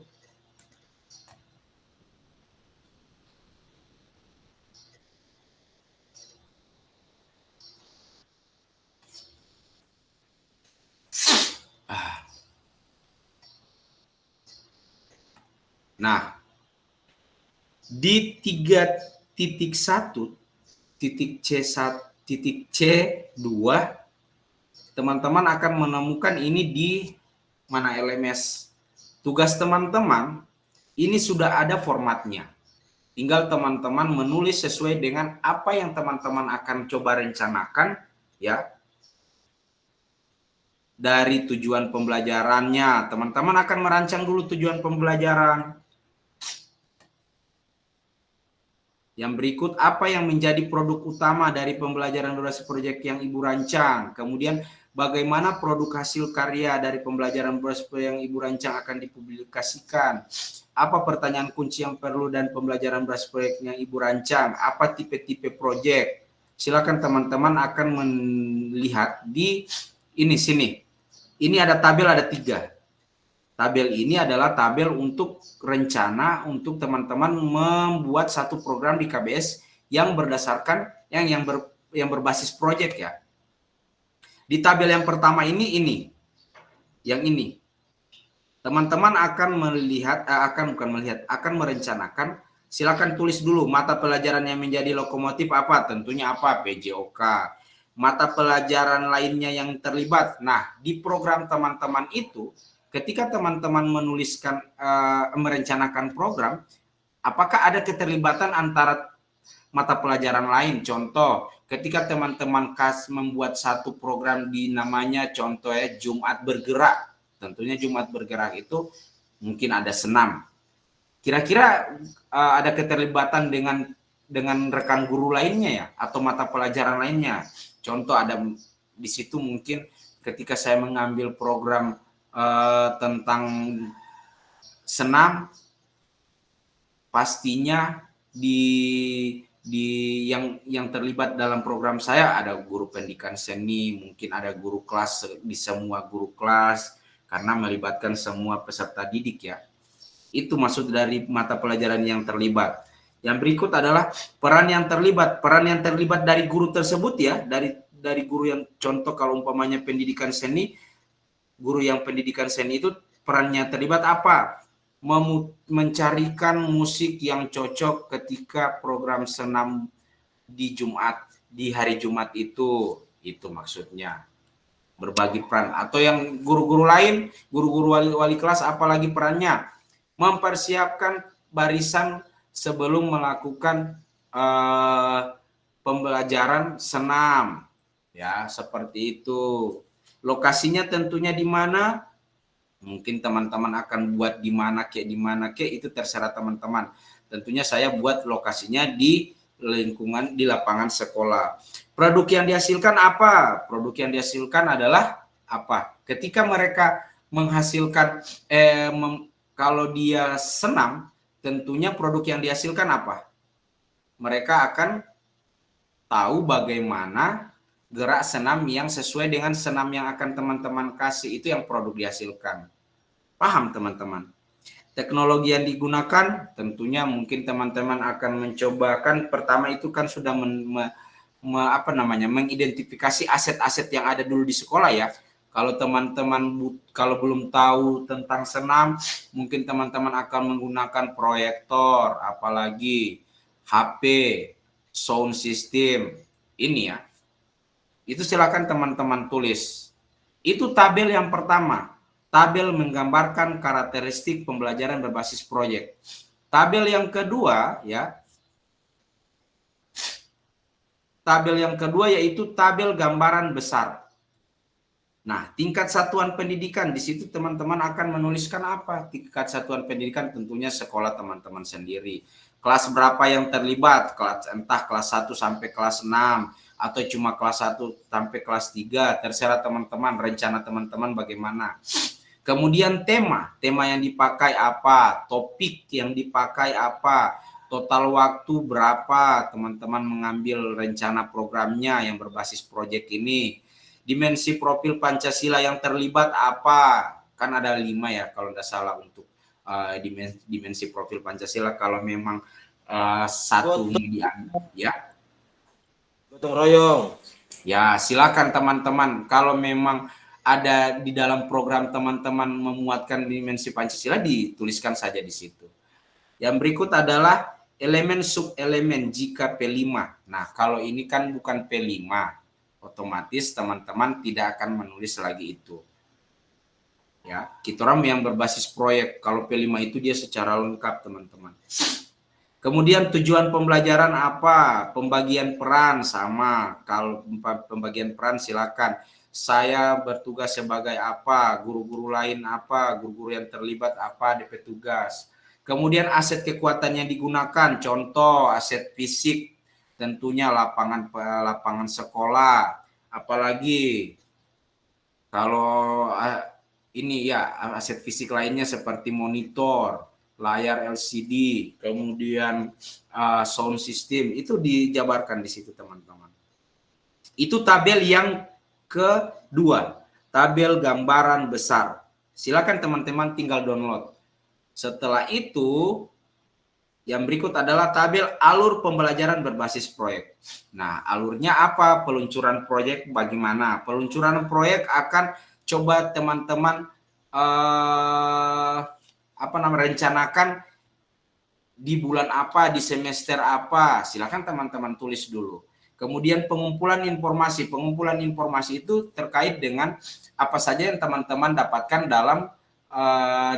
S2: Nah, di 3.1 titik C2 teman-teman akan menemukan ini di mana LMS. Tugas teman-teman ini sudah ada formatnya. Tinggal teman-teman menulis sesuai dengan apa yang teman-teman akan coba rencanakan ya. Dari tujuan pembelajarannya, teman-teman akan merancang dulu tujuan pembelajaran. Yang berikut, apa yang menjadi produk utama dari pembelajaran durasi proyek yang Ibu rancang. Kemudian, bagaimana produk hasil karya dari pembelajaran durasi proyek yang Ibu rancang akan dipublikasikan. Apa pertanyaan kunci yang perlu dan pembelajaran durasi proyek yang Ibu rancang. Apa tipe-tipe proyek. Silakan teman-teman akan melihat di sini. Ini ada tabel, ada 3. Tabel ini adalah tabel untuk rencana untuk teman-teman membuat satu program di KBS yang berdasarkan yang berbasis proyek ya. Di tabel yang pertama ini. Teman-teman akan akan merencanakan, silakan tulis dulu mata pelajaran yang menjadi lokomotif apa, tentunya apa, PJOK. Mata pelajaran lainnya yang terlibat. Nah, di program teman-teman itu ketika teman-teman merencanakan program, apakah ada keterlibatan antara mata pelajaran lain? Contoh, ketika teman-teman membuat satu program di namanya contohnya Jumat Bergerak. Tentunya Jumat Bergerak itu mungkin ada senam. Kira-kira ada keterlibatan dengan rekan guru lainnya ya, atau mata pelajaran lainnya. Contoh ada di situ mungkin ketika saya mengambil program tentang senam, pastinya yang terlibat dalam program saya ada guru pendidikan seni, mungkin ada guru kelas di semua guru kelas, karena melibatkan semua peserta didik ya. Itu maksud dari mata pelajaran yang terlibat. Yang berikut adalah peran yang terlibat dari guru tersebut ya, dari guru yang contoh kalau umpamanya pendidikan seni, guru yang pendidikan seni itu perannya terlibat apa? Mencarikan musik yang cocok ketika program senam di hari Jumat itu maksudnya berbagi peran. Atau yang guru-guru lain, guru-guru wali kelas apalagi perannya mempersiapkan barisan sebelum melakukan pembelajaran senam ya, seperti itu. Lokasinya tentunya di mana? Mungkin teman-teman akan buat di mana kek itu terserah teman-teman. Tentunya saya buat lokasinya di lingkungan di lapangan sekolah. Produk yang dihasilkan apa? Produk yang dihasilkan adalah apa? Ketika mereka menghasilkan kalau dia senam, tentunya produk yang dihasilkan apa? Mereka akan tahu bagaimana gerak senam yang sesuai dengan senam yang akan teman-teman kasih, itu yang produk dihasilkan. Paham teman-teman? Teknologi yang digunakan tentunya mungkin teman-teman akan mencobakan, pertama itu kan sudah mengidentifikasi aset-aset yang ada dulu di sekolah ya. Kalau teman-teman kalau belum tahu tentang senam, mungkin teman-teman akan menggunakan proyektor, apalagi HP, sound system ini ya. Itu silakan teman-teman tulis. Itu tabel yang pertama. Tabel menggambarkan karakteristik pembelajaran berbasis proyek. Tabel yang kedua ya. Tabel yang kedua yaitu tabel gambaran besar. Nah, tingkat satuan pendidikan di situ teman-teman akan menuliskan apa? Tingkat satuan pendidikan tentunya sekolah teman-teman sendiri. Kelas berapa yang terlibat? Entah kelas 1 sampai kelas 6 atau cuma kelas 1 sampai kelas 3, terserah teman-teman, rencana teman-teman bagaimana. Kemudian tema yang dipakai apa, topik yang dipakai apa, total waktu berapa teman-teman mengambil rencana programnya yang berbasis proyek ini, dimensi profil Pancasila yang terlibat apa, kan ada 5 ya kalau tidak salah untuk dimensi profil Pancasila, kalau memang satu ya.
S6: Gotong royong.
S2: Ya, silakan teman-teman. Kalau memang ada di dalam program teman-teman memuatkan dimensi Pancasila, dituliskan saja di situ. Yang berikut adalah elemen sub-elemen jika P5. Nah, kalau ini kan bukan P5, otomatis teman-teman tidak akan menulis lagi itu. Ya, kita orang yang berbasis proyek, kalau P5 itu dia secara lengkap, teman-teman. Kemudian tujuan pembelajaran apa? Pembagian peran sama. Kalau pembagian peran silakan. Saya bertugas sebagai apa, guru-guru lain apa, guru-guru yang terlibat apa, DP tugas. Kemudian aset kekuatan yang digunakan, contoh aset fisik, tentunya lapangan sekolah, apalagi kalau ini ya aset fisik lainnya seperti monitor, layar LCD, kemudian sound system, itu dijabarkan di situ teman-teman. Itu tabel yang kedua, tabel gambaran besar. Silakan teman-teman tinggal download. Setelah itu, yang berikut adalah tabel alur pembelajaran berbasis proyek. Nah, alurnya apa? Peluncuran proyek bagaimana? Peluncuran proyek akan coba teman-teman rencanakan di bulan apa, di semester apa. Silakan teman-teman tulis dulu. Kemudian pengumpulan informasi itu terkait dengan apa saja yang teman-teman dapatkan dalam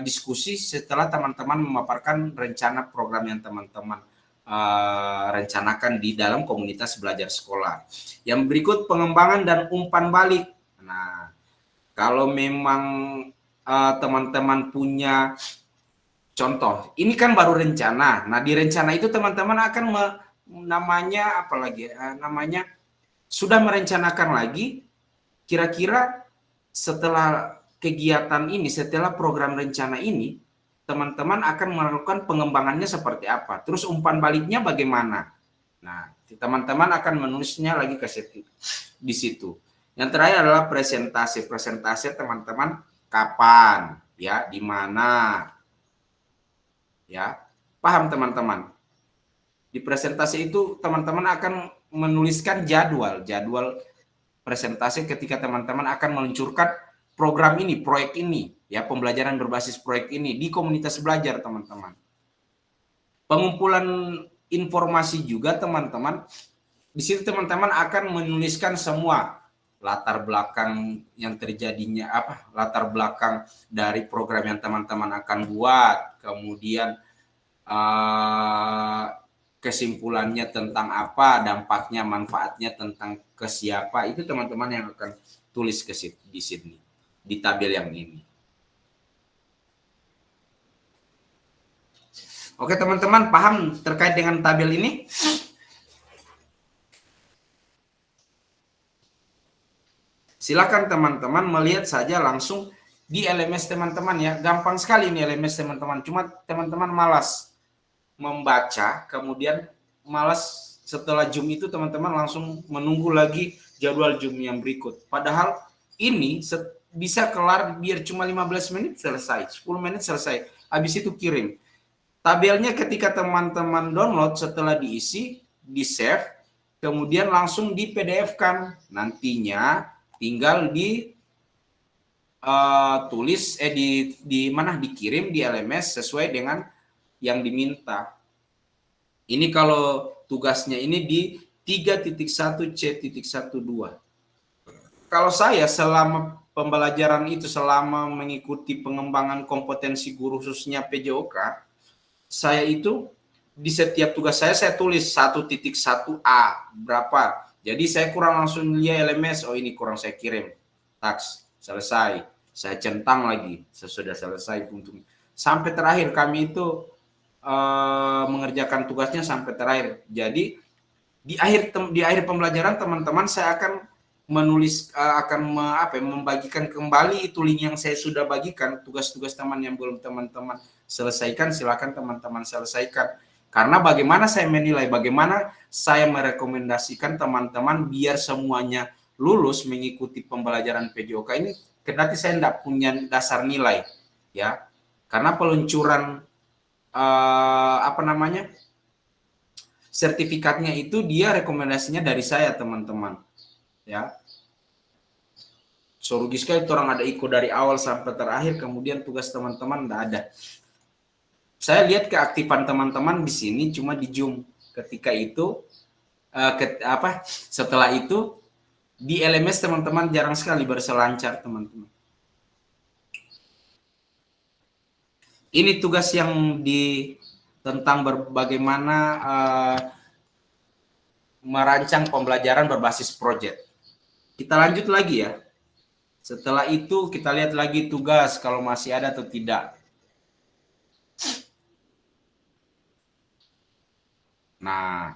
S2: diskusi setelah teman-teman memaparkan rencana program yang teman-teman rencanakan di dalam komunitas belajar sekolah. Yang berikut pengembangan dan umpan balik. Nah, kalau memang teman-teman punya contoh, ini kan baru rencana. Nah, di rencana itu teman-teman akan sudah merencanakan lagi kira-kira setelah kegiatan ini, setelah program rencana ini, teman-teman akan melakukan pengembangannya seperti apa. Terus umpan baliknya bagaimana. Nah, teman-teman akan menulisnya lagi ke situ, di situ. Yang terakhir adalah presentasi. Presentasi teman-teman kapan, ya, di mana, ya, paham teman-teman? Di presentasi itu teman-teman akan menuliskan jadwal presentasi ketika teman-teman akan meluncurkan program ini, proyek ini, ya, pembelajaran berbasis proyek ini di komunitas belajar teman-teman. Pengumpulan informasi juga teman-teman. Di situ teman-teman akan menuliskan semua latar belakang yang terjadinya latar belakang dari program yang teman-teman akan buat, kemudian kesimpulannya tentang apa, dampaknya, manfaatnya tentang ke siapa, itu teman-teman yang akan tulis di sini, di tabel yang ini. Oke teman-teman, paham terkait dengan tabel ini? Silakan teman-teman melihat saja langsung di LMS teman-teman ya. Gampang sekali ini LMS teman-teman. Cuma teman-teman malas membaca, kemudian malas setelah Zoom itu teman-teman langsung menunggu lagi jadwal Zoom yang berikut. Padahal ini bisa kelar biar cuma 15 menit selesai, 10 menit selesai. Habis itu kirim. Tabelnya ketika teman-teman download setelah diisi, di-save, kemudian langsung di PDF-kan. Nantinya tinggal dikirim di LMS sesuai dengan yang diminta. Ini kalau tugasnya ini di 3.1C.12. Kalau saya selama pembelajaran itu, selama mengikuti pengembangan kompetensi guru khususnya PJOK, saya itu di setiap tugas saya tulis 1.1A berapa. Jadi saya kurang langsung lihat LMS, oh ini kurang saya kirim. Taks, selesai. Saya centang lagi, sesudah selesai. Sampai terakhir kami itu mengerjakan tugasnya sampai terakhir. Jadi di akhir pembelajaran teman-teman saya akan menulis membagikan kembali itu link yang saya sudah bagikan. Tugas-tugas teman yang belum teman-teman selesaikan, silakan teman-teman selesaikan. Karena bagaimana saya menilai, bagaimana saya merekomendasikan teman-teman biar semuanya lulus mengikuti pembelajaran PJOK ini, kendati saya tidak punya dasar nilai, ya. Karena peluncuran sertifikatnya itu dia rekomendasinya dari saya teman-teman, ya. So rugi sekali orang ada ikut dari awal sampai terakhir, kemudian tugas teman-teman tidak ada. Saya lihat keaktifan teman-teman di sini cuma di Zoom. Ketika itu setelah itu di LMS teman-teman jarang sekali berselancar teman-teman. Ini tugas yang tentang bagaimana merancang pembelajaran berbasis proyek. Kita lanjut lagi ya. Setelah itu kita lihat lagi tugas kalau masih ada atau tidak. Nah,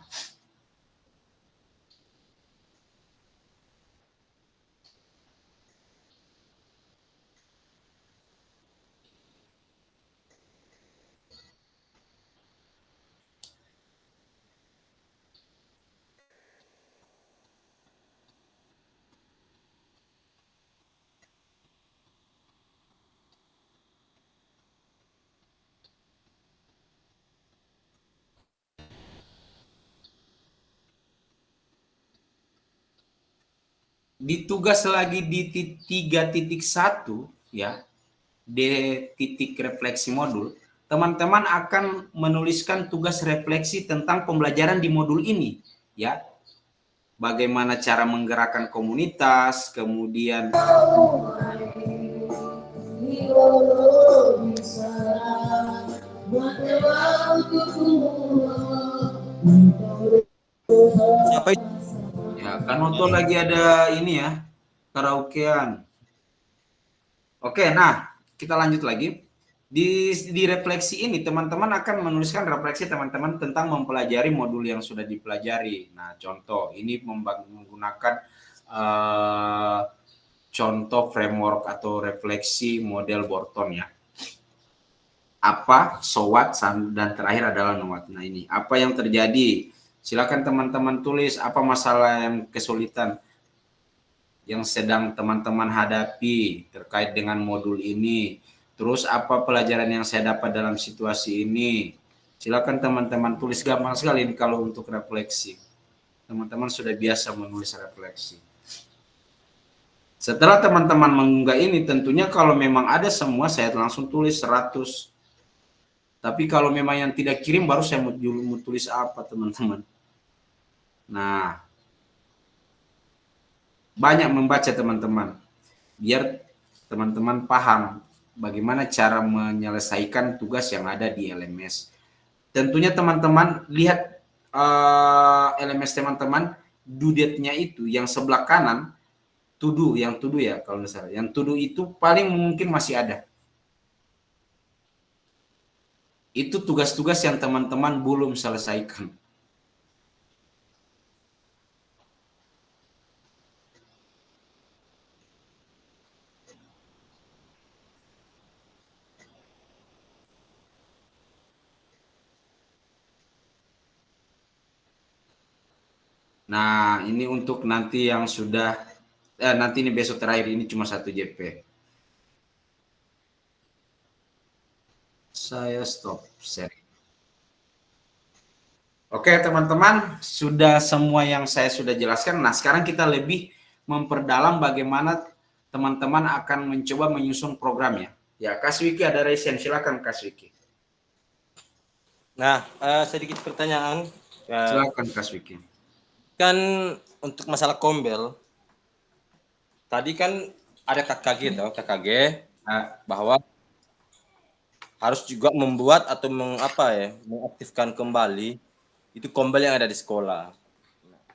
S2: di tugas lagi di 3.1 ya, di titik refleksi modul, teman-teman akan menuliskan tugas refleksi tentang pembelajaran di modul ini ya. Bagaimana cara menggerakkan komunitas, kemudian
S6: Siapa itu?
S2: ya kan nonton lagi ada ini ya, karaokean. Oke, nah kita lanjut lagi. Di refleksi ini teman-teman akan menuliskan refleksi teman-teman tentang mempelajari modul yang sudah dipelajari. Nah contoh ini menggunakan contoh framework atau refleksi model Borton ya. Apa, so what, dan terakhir adalah no what. Nah ini, apa yang terjadi? Silakan teman-teman tulis apa masalah yang kesulitan yang sedang teman-teman hadapi terkait dengan modul ini. Terus apa pelajaran yang saya dapat dalam situasi ini. Silakan teman-teman tulis, gampang sekali ini kalau untuk refleksi. Teman-teman sudah biasa menulis refleksi. Setelah teman-teman mengunggah ini, tentunya kalau memang ada semua, saya langsung tulis 100. Tapi kalau memang yang tidak kirim, baru saya mau tulis apa, teman-teman. Nah, banyak membaca, teman-teman. Biar teman-teman paham bagaimana cara menyelesaikan tugas yang ada di LMS. Tentunya teman-teman lihat LMS teman-teman, due date-nya itu yang sebelah kanan, yang to do ya kalau nggak salah. Yang to do itu paling mungkin masih ada. Itu tugas-tugas yang teman-teman belum selesaikan. Nah, ini untuk nanti yang sudah nanti ini besok terakhir, ini cuma 1 JP. Saya stop sharing. Oke, teman-teman, sudah semua yang saya sudah jelaskan. Nah, sekarang kita lebih memperdalam bagaimana teman-teman akan mencoba menyusun programnya. Ya, Kak Swiki ada resen, silakan Kak Swiki.
S6: Nah, sedikit pertanyaan.
S2: Silakan Kak Swiki.
S6: Kan untuk masalah kombel, tadi kan ada KKG bahwa harus juga membuat atau mengaktifkan kembali itu kombel yang ada di sekolah.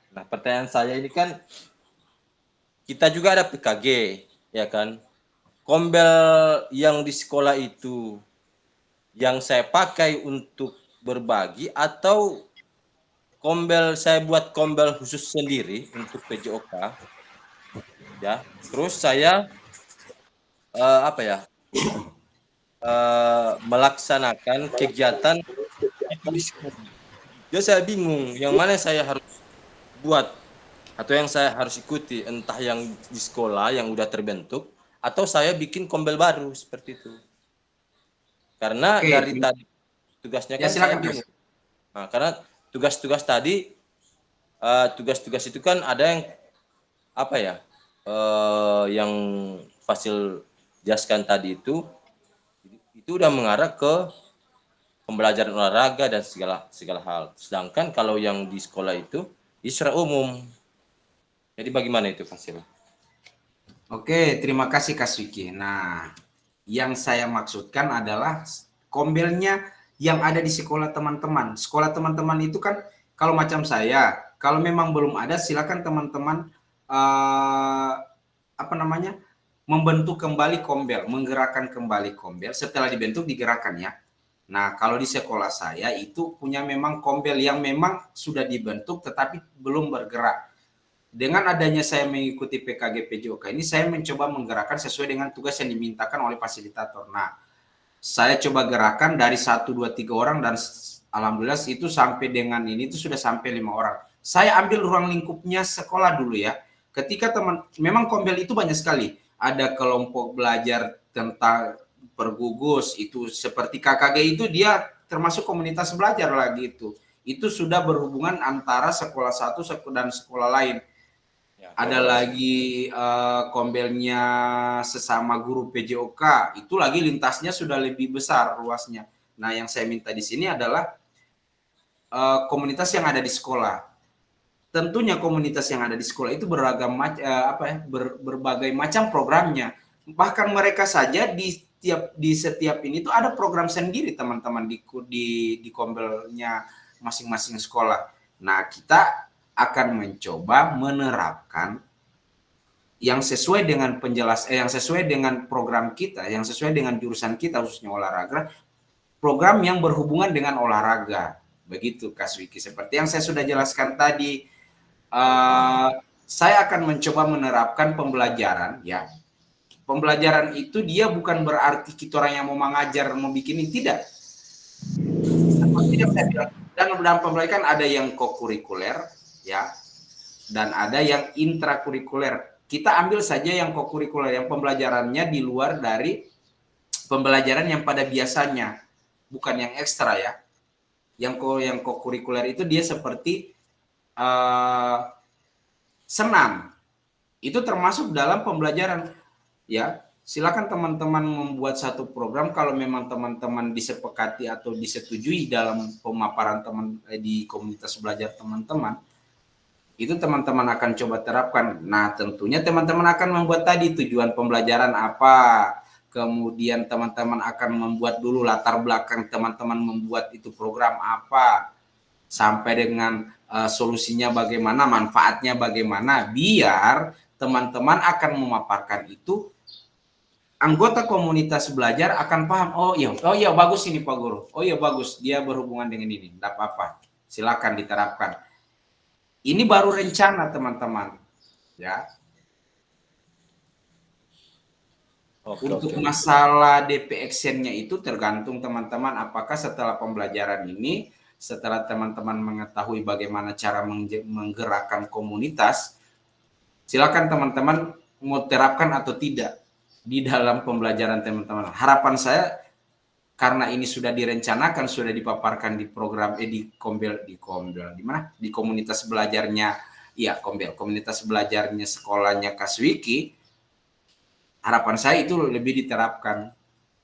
S6: Nah, pertanyaan saya ini kan kita juga ada PKG, ya kan? Kombel yang di sekolah itu yang saya pakai untuk berbagi atau saya buat kombel khusus sendiri untuk PJOK, ya. Terus saya melaksanakan kegiatan itu di sekolah. Ya saya bingung, yang mana saya harus buat atau yang saya harus ikuti, entah yang di sekolah yang udah terbentuk atau saya bikin kombel baru seperti itu. Karena dari tadi tugasnya kan saya bingung. Nah, karena tugas-tugas tadi, tugas-tugas itu kan ada yang yang Fasil jelaskan tadi itu udah mengarah ke pembelajaran olahraga dan segala hal. Sedangkan kalau yang di sekolah itu secara umum. Jadi bagaimana itu Fasil?
S2: Oke, terima kasih Kak Swiki. Nah, yang saya maksudkan adalah kombelnya yang ada di sekolah teman-teman. Sekolah teman-teman itu kan kalau macam saya, kalau memang belum ada silakan teman-teman membentuk kembali kombel, menggerakkan kembali kombel. Setelah dibentuk digerakkan ya. Nah, kalau di sekolah saya itu punya memang kombel yang memang sudah dibentuk tetapi belum bergerak. Dengan adanya saya mengikuti PKG PJOK ini, saya mencoba menggerakkan sesuai dengan tugas yang dimintakan oleh fasilitator. Nah, saya coba gerakan dari 1, 2, 3 orang dan alhamdulillah itu sampai dengan ini itu sudah sampai 5 orang. Saya ambil ruang lingkupnya sekolah dulu ya. Ketika memang kombel itu banyak sekali. Ada kelompok belajar tentang pergugus, itu seperti KKG itu dia termasuk komunitas belajar lagi itu. Itu sudah berhubungan antara sekolah satu dan sekolah lain. Ada lagi kombelnya sesama guru PJOK, itu lagi lintasnya sudah lebih besar luasnya. Nah, yang saya minta di sini adalah komunitas yang ada di sekolah. Tentunya komunitas yang ada di sekolah itu beragam berbagai macam programnya. Bahkan mereka saja di setiap ini tuh ada program sendiri teman-teman di kombelnya masing-masing sekolah. Nah, kita akan mencoba menerapkan yang sesuai dengan yang sesuai dengan program kita, yang sesuai dengan jurusan kita khususnya olahraga, program yang berhubungan dengan olahraga. Begitu Kak Swiki. Seperti yang saya sudah jelaskan tadi, saya akan mencoba menerapkan pembelajaran ya. Pembelajaran itu dia bukan berarti kita orang yang mau mengajar, mau bikin ini, tidak. Seperti yang saya bilang, dalam pembelajaran ada yang kokurikuler ya, dan ada yang intrakurikuler. Kita ambil saja yang kokurikuler, yang pembelajarannya di luar dari pembelajaran yang pada biasanya, bukan yang ekstra ya. Yang kokurikuler itu dia seperti senam. Itu termasuk dalam pembelajaran ya. Silakan teman-teman membuat satu program kalau memang teman-teman disepakati atau disetujui dalam pemaparan di komunitas belajar teman-teman. Itu teman-teman akan coba terapkan. Nah, tentunya teman-teman akan membuat tadi tujuan pembelajaran apa. Kemudian teman-teman akan membuat dulu latar belakang teman-teman membuat itu program apa. Sampai dengan solusinya bagaimana, manfaatnya bagaimana, biar teman-teman akan memaparkan itu, anggota komunitas belajar akan paham, oh iya bagus ini Pak Guru, oh iya bagus, dia berhubungan dengan ini, tidak apa-apa, silakan diterapkan. Ini baru rencana teman-teman, ya. Untuk masalah DP Action-nya itu tergantung teman-teman apakah setelah pembelajaran ini, setelah teman-teman mengetahui bagaimana cara menggerakkan komunitas, silakan teman-teman mau terapkan atau tidak di dalam pembelajaran teman-teman. Harapan saya karena ini sudah direncanakan, sudah dipaparkan di program di komunitas belajarnya, ya komunitas belajarnya sekolahnya Kaswiki. Harapan saya itu lebih diterapkan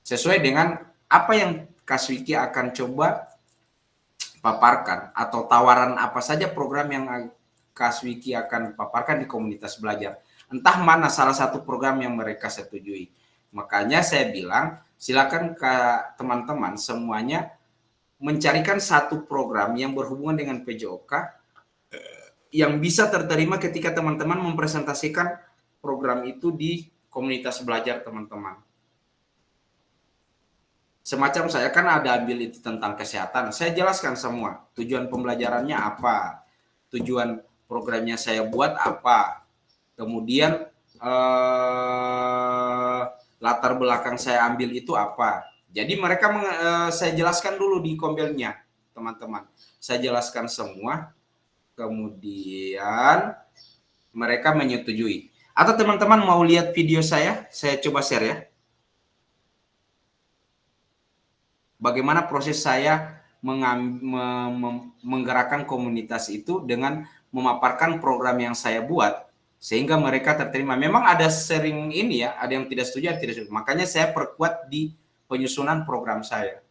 S2: sesuai dengan apa yang Kaswiki akan coba paparkan atau tawaran apa saja program yang Kaswiki akan paparkan di komunitas belajar. Entah mana salah satu program yang mereka setujui. Makanya saya bilang silakan ke teman-teman semuanya mencarikan satu program yang berhubungan dengan PJOK yang bisa terterima ketika teman-teman mempresentasikan program itu di komunitas belajar teman-teman. Semacam saya kan ada ambil itu tentang kesehatan, saya jelaskan semua. Tujuan pembelajarannya apa, tujuan programnya saya buat apa, kemudian latar belakang saya ambil itu apa. Jadi mereka saya jelaskan dulu di kombelnya, teman-teman. Saya jelaskan semua, kemudian mereka menyetujui. Atau teman-teman mau lihat video saya coba share ya. Bagaimana proses saya menggerakkan komunitas itu dengan memaparkan program yang saya buat sehingga mereka terterima. Memang ada sering ini ya, ada yang tidak setuju, tidak setuju. Makanya saya perkuat di penyusunan program saya.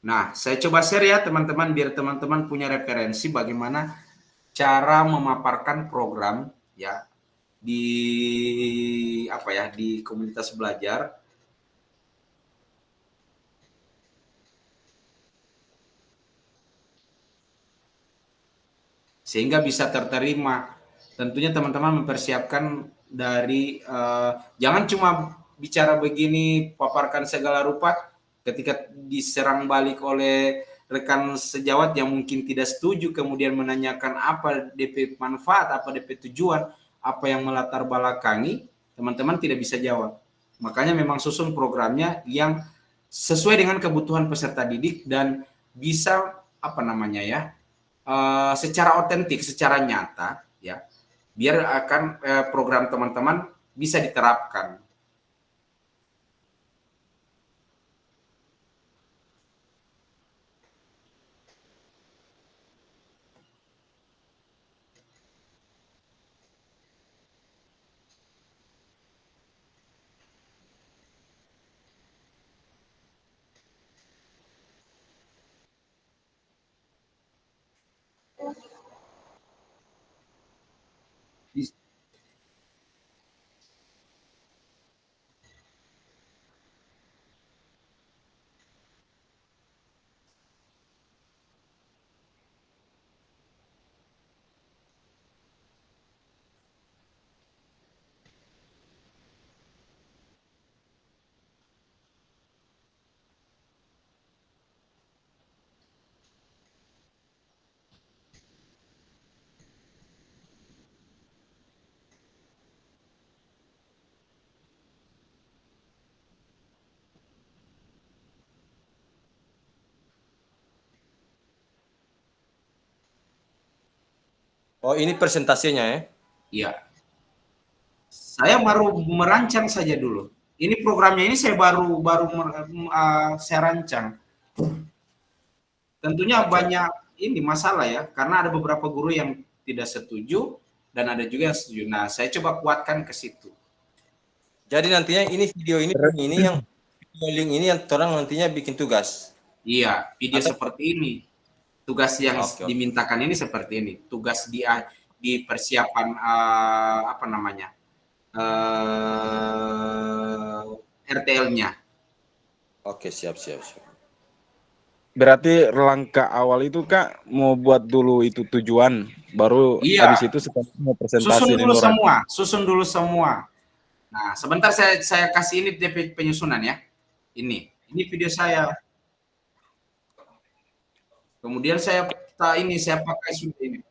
S2: Nah, saya coba share ya teman-teman biar teman-teman punya referensi bagaimana cara memaparkan program ya di di komunitas belajar sehingga bisa terterima. Tentunya teman-teman mempersiapkan dari jangan cuma bicara begini paparkan segala rupa ketika diserang balik oleh rekan sejawat yang mungkin tidak setuju kemudian menanyakan apa DP manfaat, apa DP tujuan, apa yang melatar belakangi, teman-teman tidak bisa jawab. Makanya memang susun programnya yang sesuai dengan kebutuhan peserta didik dan bisa secara otentik, secara nyata ya, biar akan program teman-teman bisa diterapkan.
S6: Oh, ini presentasinya ya?
S2: Iya. Saya baru merancang saja dulu. Ini programnya ini saya baru saya rancang. Tentunya banyak ini masalah ya, karena ada beberapa guru yang tidak setuju dan ada juga yang setuju. Nah, saya coba kuatkan ke situ.
S6: Jadi nantinya ini video ini yang video link ini yang orang nantinya bikin tugas.
S2: Iya, video seperti ini. Tugas yang
S6: Oke.
S2: dimintakan ini seperti ini. Tugas di persiapan apa namanya? RTL-nya.
S6: Oke, siap.
S7: Berarti langkah awal itu Kak mau buat dulu itu tujuan, baru
S2: Iya.
S7: habis itu setelah mau presentasi
S2: Susun dulu semua. Nah, sebentar saya kasih ini DP penyusunan ya. Ini video saya. Kemudian saya pakai sudah ini.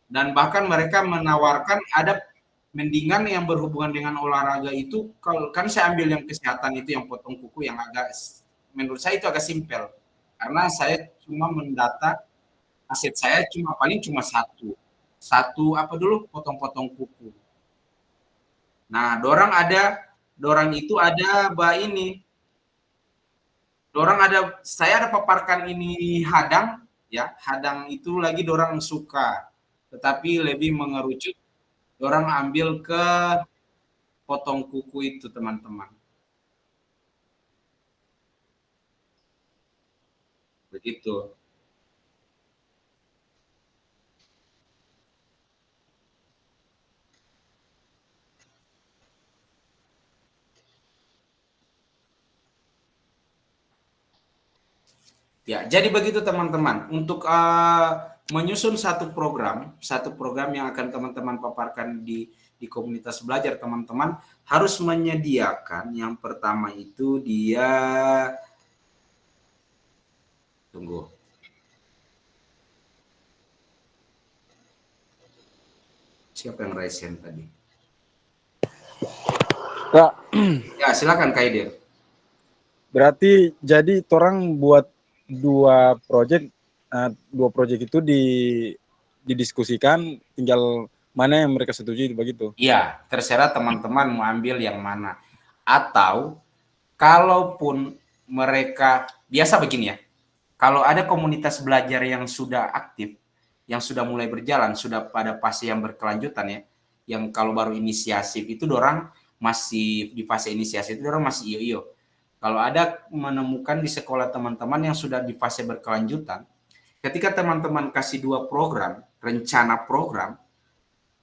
S2: Dan bahkan mereka menawarkan ada mendingan yang berhubungan dengan olahraga itu, kalau kan saya ambil yang kesehatan itu, yang potong kuku, yang agak menurut saya itu agak simpel. Karena saya cuma mendata aset saya paling cuma satu apa dulu, potong-potong kuku. Nah, dorang itu ada ini. Saya ada paparkan ini hadang ya, hadang itu lagi dorang suka. Tetapi lebih mengerucut orang ambil ke potong kuku itu, teman-teman. Begitu. Ya, jadi begitu teman-teman. Untuk menyusun satu program yang akan teman-teman paparkan di komunitas belajar, teman-teman harus menyediakan yang pertama itu dia tunggu. Siapa yang raise hand tadi?
S7: Kak,
S2: Ya, silakan Kak Idir.
S7: berarti jadi orang buat dua project itu didiskusikan, tinggal mana yang mereka setuju begitu.
S2: Iya, terserah teman-teman mau ambil yang mana. Atau kalaupun mereka biasa begini ya. Kalau ada komunitas belajar yang sudah aktif, yang sudah mulai berjalan, sudah pada fase yang berkelanjutan ya. Yang kalau baru inisiatif itu dorang masih di fase inisiatif itu dorang masih iyo-iyo. Kalau ada menemukan di sekolah teman-teman yang sudah di fase berkelanjutan, ketika teman-teman kasih dua program, rencana program,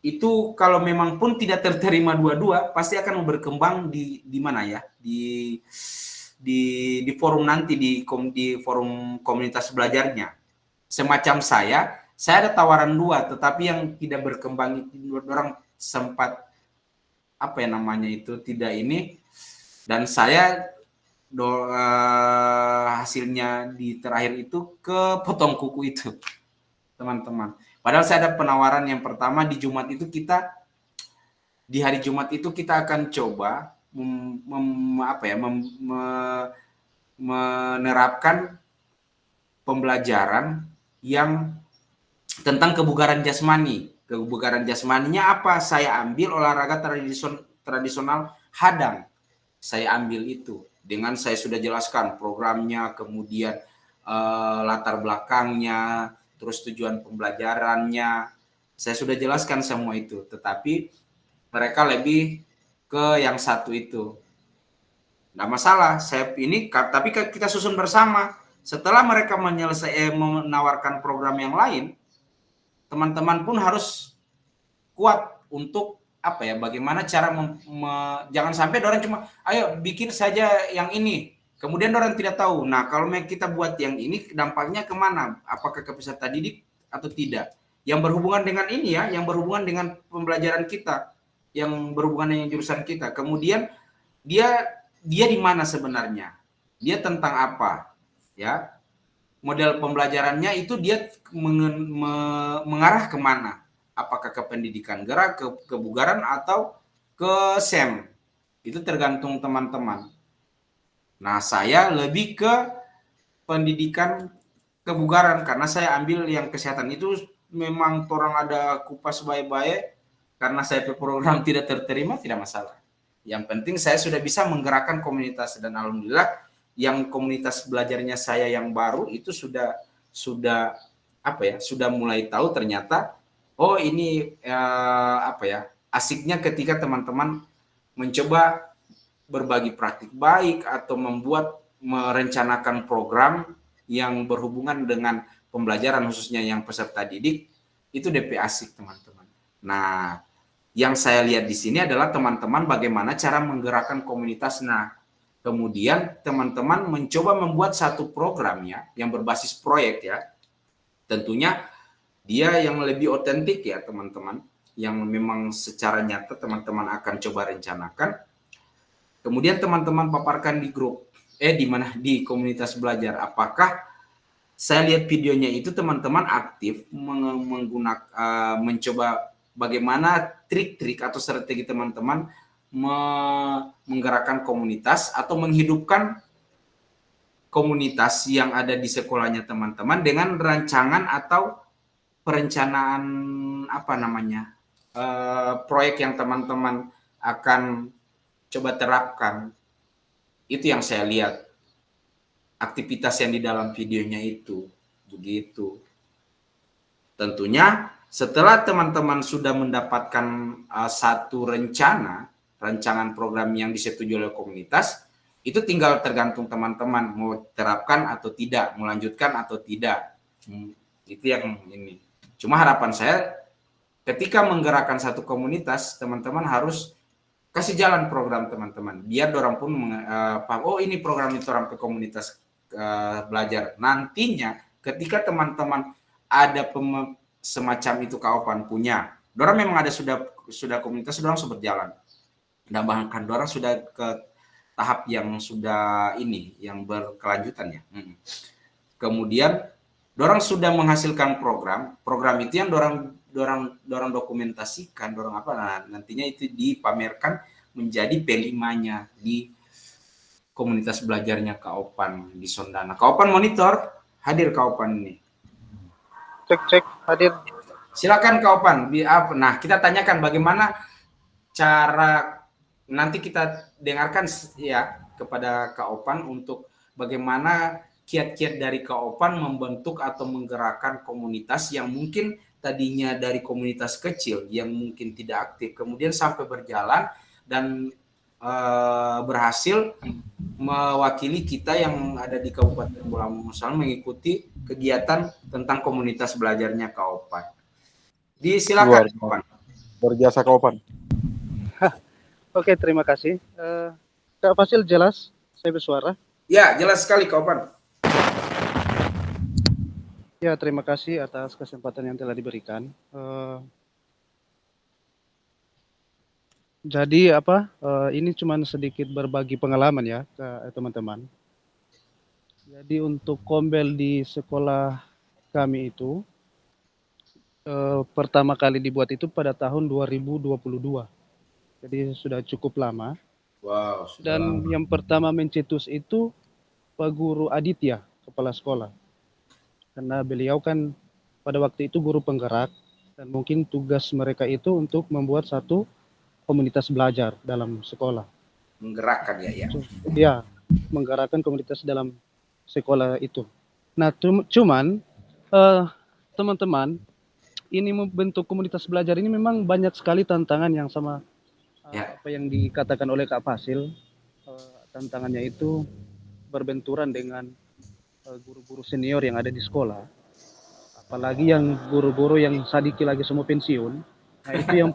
S2: itu kalau memang pun tidak terterima dua-dua, pasti akan berkembang di mana ya? Di forum nanti, di forum komunitas belajarnya. Semacam saya ada tawaran dua, tetapi yang tidak berkembang itu orang sempat apa ya namanya itu tidak ini, dan saya hasilnya di terakhir itu ke potong kuku itu, teman-teman. Padahal saya ada penawaran yang pertama di Jumat itu di hari Jumat itu kita akan coba menerapkan pembelajaran yang tentang kebugaran jasmani. Kebugaran jasmaninya apa? Saya ambil olahraga tradisional hadang. Saya ambil itu. Dengan saya sudah jelaskan programnya, kemudian latar belakangnya, terus tujuan pembelajarannya. Saya sudah jelaskan semua itu. Tetapi mereka lebih ke yang satu itu. Nggak masalah. Tapi kita susun bersama. Setelah mereka menawarkan program yang lain, teman-teman pun harus kuat untuk bagaimana cara jangan sampai orang cuma ayo bikin saja yang ini, kemudian orang tidak tahu. Nah, kalau kita buat yang ini dampaknya kemana, apakah ke peserta didik atau tidak, yang berhubungan dengan ini ya, yang berhubungan dengan pembelajaran kita, yang berhubungan dengan jurusan kita. Kemudian dia di mana sebenarnya, dia tentang apa ya, model pembelajarannya itu dia mengarah kemana. Apakah ke pendidikan gerak, ke kebugaran, atau ke SEM. Itu tergantung teman-teman. Nah, saya lebih ke pendidikan kebugaran karena saya ambil yang kesehatan itu memang orang ada kupas baik-baik karena saya program tidak terterima tidak masalah. Yang penting saya sudah bisa menggerakkan komunitas dan alhamdulillah yang komunitas belajarnya saya yang baru itu sudah mulai tahu ternyata oh ini asiknya ketika teman-teman mencoba berbagi praktik baik atau merencanakan program yang berhubungan dengan pembelajaran khususnya yang peserta didik itu DP asik teman-teman. Nah, yang saya lihat di sini adalah teman-teman bagaimana cara menggerakkan komunitas. Nah, kemudian teman-teman mencoba membuat satu programnya yang berbasis proyek ya. Tentunya dia yang lebih otentik ya teman-teman, yang memang secara nyata teman-teman akan coba rencanakan. Kemudian teman-teman paparkan di grup, di komunitas belajar. Apakah saya lihat videonya itu teman-teman aktif menggunakan mencoba bagaimana trik-trik atau strategi teman-teman menggerakkan komunitas atau menghidupkan komunitas yang ada di sekolahnya teman-teman dengan rancangan atau perencanaan proyek yang teman-teman akan coba terapkan. Itu yang saya lihat aktivitas yang di dalam videonya itu begitu. Tentunya setelah teman-teman sudah mendapatkan satu rancangan program yang disetujui oleh komunitas, itu tinggal tergantung teman-teman mau terapkan atau tidak, melanjutkan atau tidak. Itu yang ini. Cuma harapan saya ketika menggerakkan satu komunitas, teman-teman harus kasih jalan program teman-teman. Biar orang pun paham, oh ini program itu orang ke komunitas belajar. Nantinya ketika teman-teman ada semacam itu kaopan punya, dorang memang ada sudah komunitas, dorang sudah berjalan. Dan bahkan dorang sudah ke tahap yang sudah yang berkelanjutan ya. Kemudian dorang sudah menghasilkan program itu yang dorang dokumentasikan, nantinya itu dipamerkan menjadi P5-nya di komunitas belajarnya Kaopan di Sondana. Kaopan monitor, hadir Kaopan ini.
S4: Cek hadir.
S2: Silakan Kaopan. Nah, kita tanyakan bagaimana cara, nanti kita dengarkan ya kepada Kaopan untuk bagaimana kiat-kiat dari Kaopan membentuk atau menggerakkan komunitas yang mungkin tadinya dari komunitas kecil yang mungkin tidak aktif, kemudian sampai berjalan dan berhasil mewakili kita yang ada di Kabupaten Bola Musal mengikuti kegiatan tentang komunitas belajarnya Kaopan. Disilakan Kaopan.
S7: Berjasa Kaopan.
S4: Oke, terima kasih. Kak Fasil jelas? Saya bersuara?
S2: Ya, jelas sekali Kaopan.
S4: Ya, terima kasih atas kesempatan yang telah diberikan. Jadi ini cuma sedikit berbagi pengalaman ya ke teman-teman. Jadi untuk Kombel di sekolah kami itu pertama kali dibuat itu pada tahun 2022. Jadi sudah cukup lama.
S2: Wow.
S4: Dan yang pertama mencetus itu Pak Guru Aditya, kepala sekolah. Karena beliau kan pada waktu itu guru penggerak dan mungkin tugas mereka itu untuk membuat satu komunitas belajar dalam sekolah.
S2: Menggerakkan ya.
S4: Ya, menggerakkan komunitas dalam sekolah itu. Nah, cuman teman-teman, ini membentuk komunitas belajar ini memang banyak sekali tantangan yang sama apa yang dikatakan oleh Kak Fasil. Tantangannya itu berbenturan dengan guru-guru senior yang ada di sekolah, apalagi yang guru-guru yang sadiki lagi semua pensiun. Nah, itu yang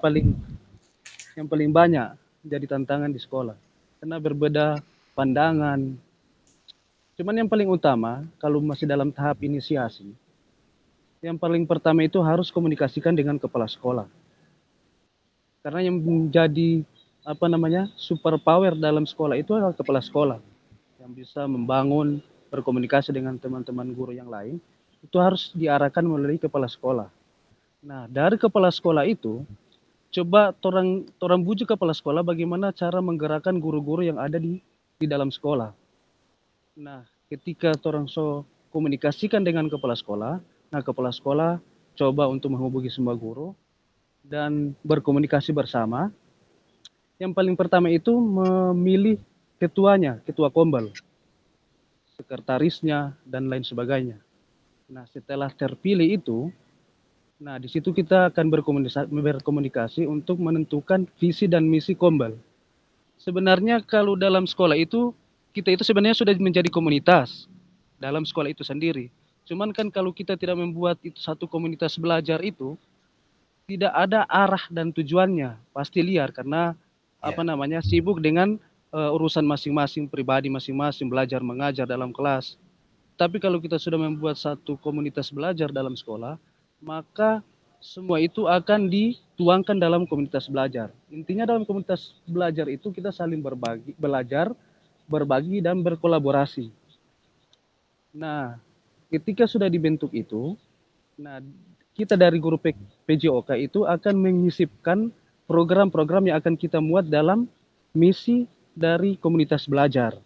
S4: paling banyak jadi tantangan di sekolah karena berbeda pandangan. Cuman yang paling utama kalau masih dalam tahap inisiasi, yang paling pertama itu harus komunikasikan dengan kepala sekolah, karena yang menjadi super power dalam sekolah itu adalah kepala sekolah yang bisa membangun berkomunikasi dengan teman-teman guru yang lain. Itu harus diarahkan melalui kepala sekolah. Nah, dari kepala sekolah itu coba orang bujuk kepala sekolah bagaimana cara menggerakkan guru-guru yang ada di dalam sekolah. Nah, ketika orang so komunikasikan dengan kepala sekolah, nah kepala sekolah coba untuk menghubungi semua guru dan berkomunikasi bersama. Yang paling pertama itu memilih ketuanya, ketua kombel, sekretarisnya, dan lain sebagainya. Nah, setelah terpilih itu, nah di situ kita akan berkomunikasi untuk menentukan visi dan misi kombel. Sebenarnya kalau dalam sekolah itu, kita itu sebenarnya sudah menjadi komunitas dalam sekolah itu sendiri. Cuman kan kalau kita tidak membuat itu satu komunitas belajar itu, tidak ada arah dan tujuannya, pasti liar karena sibuk dengan urusan masing-masing pribadi masing-masing, belajar mengajar dalam kelas. Tapi kalau kita sudah membuat satu komunitas belajar dalam sekolah, maka semua itu akan dituangkan dalam komunitas belajar. Intinya dalam komunitas belajar itu kita saling belajar, berbagi dan berkolaborasi. Nah, ketika sudah dibentuk itu, nah kita dari guru PJOK itu akan menyisipkan program-program yang akan kita muat dalam misi dari komunitas belajar.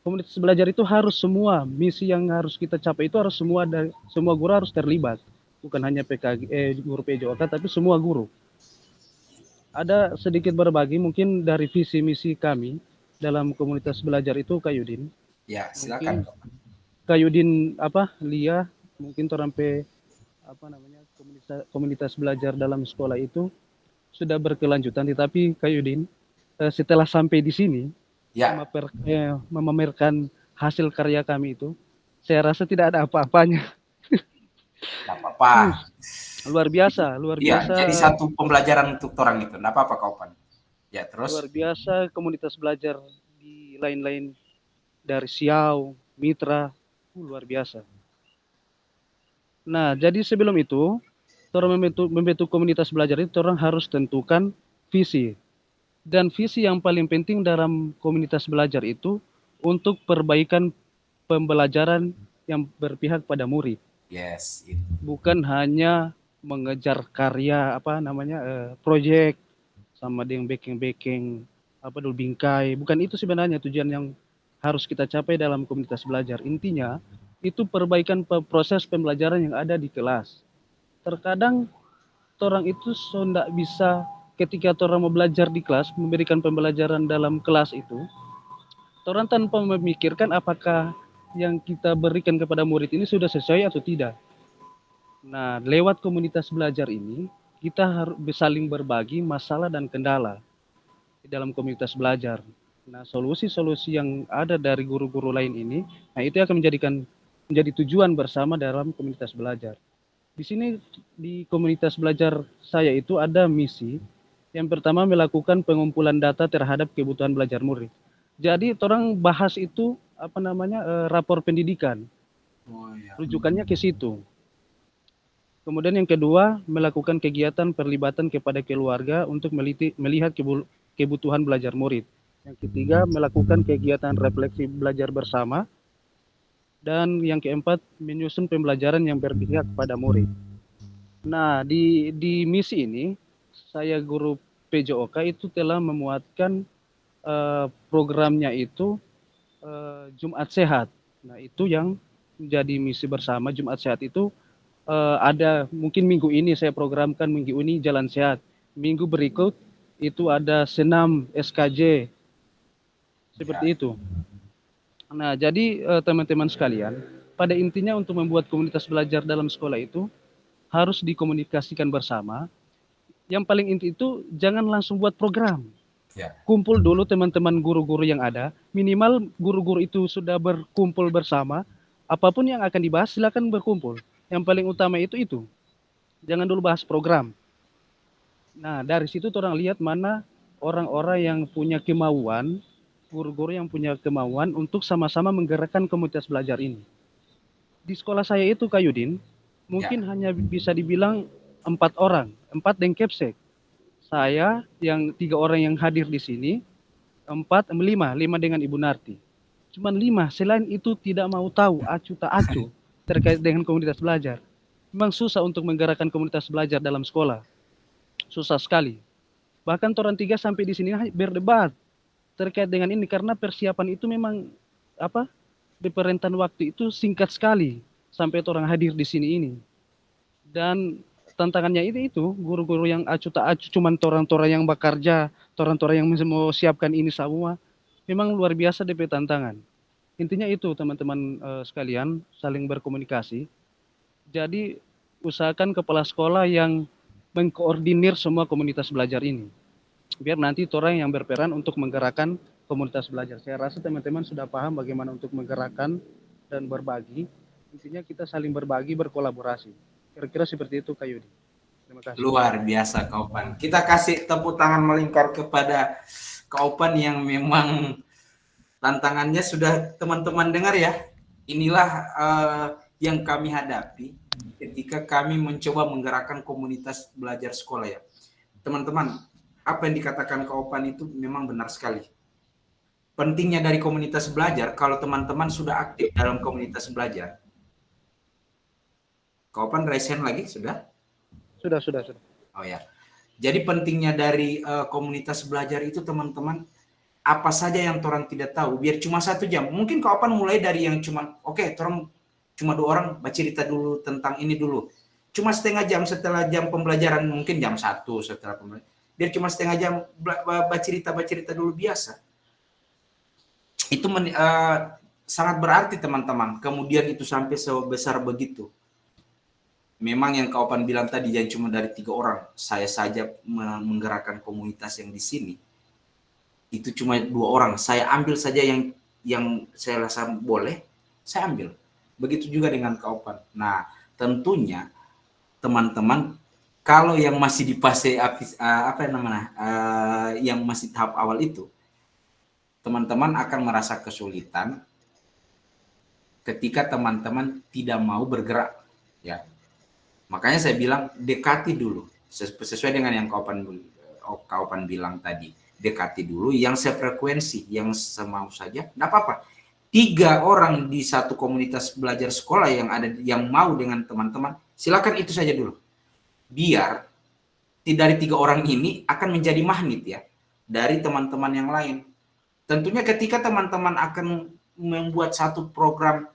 S4: Komunitas belajar itu harus semua misi yang harus kita capai itu harus semua guru harus terlibat, bukan hanya guru PJOK tapi semua guru. Ada sedikit berbagi mungkin dari visi misi kami dalam komunitas belajar itu, Kak Yudin.
S2: Ya, silakan.
S4: Kak Yudin Lia mungkin sampai komunitas belajar dalam sekolah itu sudah berkelanjutan, tetapi Kak Yudin setelah sampai di sini memamerkan hasil karya kami itu, saya rasa tidak ada apa-apanya.
S2: Tidak apa-apa.
S4: Luar biasa.
S2: Jadi satu pembelajaran untuk orang itu, tidak apa-apa Kaupan. Ya, terus.
S4: Luar biasa komunitas belajar di lain-lain dari Siau, Mitra, luar biasa. Nah, jadi sebelum itu, orang membentuk komunitas belajar itu orang harus tentukan visi. Dan visi yang paling penting dalam komunitas belajar itu untuk perbaikan pembelajaran yang berpihak pada murid.
S2: Yes.
S4: Bukan hanya mengejar karya proyek sama dengan backing dulu bingkai. Bukan itu sebenarnya tujuan yang harus kita capai dalam komunitas belajar. Intinya itu perbaikan proses pembelajaran yang ada di kelas. Terkadang orang itu tidak bisa ketika orang mau belajar di kelas, memberikan pembelajaran dalam kelas itu, orang tanpa memikirkan apakah yang kita berikan kepada murid ini sudah sesuai atau tidak. Nah, lewat komunitas belajar ini, kita harus saling berbagi masalah dan kendala di dalam komunitas belajar. Nah, solusi-solusi yang ada dari guru-guru lain ini, nah itu akan menjadi tujuan bersama dalam komunitas belajar. Di sini di komunitas belajar saya itu ada misi. Yang pertama melakukan pengumpulan data terhadap kebutuhan belajar murid. Jadi orang bahas itu rapor pendidikan. Rujukannya ke situ. Kemudian yang kedua melakukan kegiatan perlibatan kepada keluarga untuk melihat kebutuhan belajar murid. Yang ketiga melakukan kegiatan refleksi belajar bersama. Dan yang keempat menyusun pembelajaran yang berpihak pada murid. Nah, di misi ini saya guru PJOK itu telah memuatkan programnya itu Jumat Sehat. Nah, itu yang menjadi misi bersama. Jumat Sehat itu ada mungkin minggu ini saya programkan minggu ini jalan sehat. Minggu berikut itu ada senam SKJ. Seperti itu. Nah, jadi teman-teman sekalian, pada intinya untuk membuat komunitas belajar dalam sekolah itu harus dikomunikasikan bersama. Yang paling inti itu jangan langsung buat program. Kumpul dulu teman-teman guru-guru yang ada. Minimal guru-guru itu sudah berkumpul bersama. Apapun yang akan dibahas silakan berkumpul. Yang paling utama itu. Jangan dulu bahas program. Nah, dari situ orang lihat mana orang-orang yang punya kemauan, guru-guru yang punya kemauan untuk sama-sama menggerakkan komunitas belajar ini. Di sekolah saya itu Kak Yudin, mungkin hanya bisa dibilang 4 orang, 4 dan Kepsek. Saya yang 3 orang yang hadir di sini, 5 dengan Ibu Narti. Cuman 5, selain itu tidak mau tahu acu tak acu terkait dengan komunitas belajar. Memang susah untuk menggerakkan komunitas belajar dalam sekolah. Susah sekali. Bahkan orang 3 sampai di sini berdebat terkait dengan ini karena persiapan itu memang di rentan waktu itu singkat sekali sampai orang hadir di sini ini. Dan tantangannya itu guru-guru yang acu tak acu cuman orang-orang yang bekerja, orang-orang yang mau siapkan ini semua. Memang luar biasa DP tantangan. Intinya itu teman-teman sekalian saling berkomunikasi. Jadi usahakan kepala sekolah yang mengkoordinir semua komunitas belajar ini. Biar nanti orang yang berperan untuk menggerakkan komunitas belajar. Saya rasa teman-teman sudah paham bagaimana untuk menggerakkan dan berbagi. Intinya kita saling berbagi, berkolaborasi. Kira-kira seperti itu Kak Yudi. Terima kasih.
S2: Luar biasa Kak Opan. Kita kasih tepuk tangan melingkar kepada Kak Opan yang memang tantangannya sudah teman-teman dengar ya. Inilah yang kami hadapi ketika kami mencoba menggerakkan komunitas belajar sekolah ya. Teman-teman, apa yang dikatakan Kak Opan itu memang benar sekali. Pentingnya dari komunitas belajar, kalau teman-teman sudah aktif dalam komunitas belajar. Kak Opan raise hand lagi, sudah?
S4: Sudah.
S2: Oh ya. Jadi pentingnya dari komunitas belajar itu teman-teman, apa saja yang orang tidak tahu, biar cuma 1 jam. Mungkin Kak Opan mulai dari yang cuma, orang cuma 2 orang bercerita dulu tentang ini dulu. Cuma setengah jam setelah jam pembelajaran, mungkin jam 1 setelah pembelajaran. Biar cuma setengah jam bercerita dulu biasa. Itu sangat berarti teman-teman. Kemudian itu sampai sebesar begitu. Memang yang Kak Opan bilang tadi yang cuma dari 3 orang, saya saja menggerakkan komunitas yang di sini. Itu cuma 2 orang. Saya ambil saja yang saya rasa boleh, saya ambil. Begitu juga dengan Kak Opan. Nah, tentunya teman-teman kalau yang masih di fase yang masih tahap awal itu, teman-teman akan merasa kesulitan ketika teman-teman tidak mau bergerak, ya. Makanya saya bilang dekati dulu, sesuai dengan yang Kak Opan bilang tadi, dekati dulu yang sefrekuensi, yang semau saja, tidak apa-apa. 3 orang di satu komunitas belajar sekolah yang mau dengan teman-teman, silakan itu saja dulu. Biar dari 3 orang ini akan menjadi magnet ya dari teman-teman yang lain. Tentunya ketika teman-teman akan membuat satu program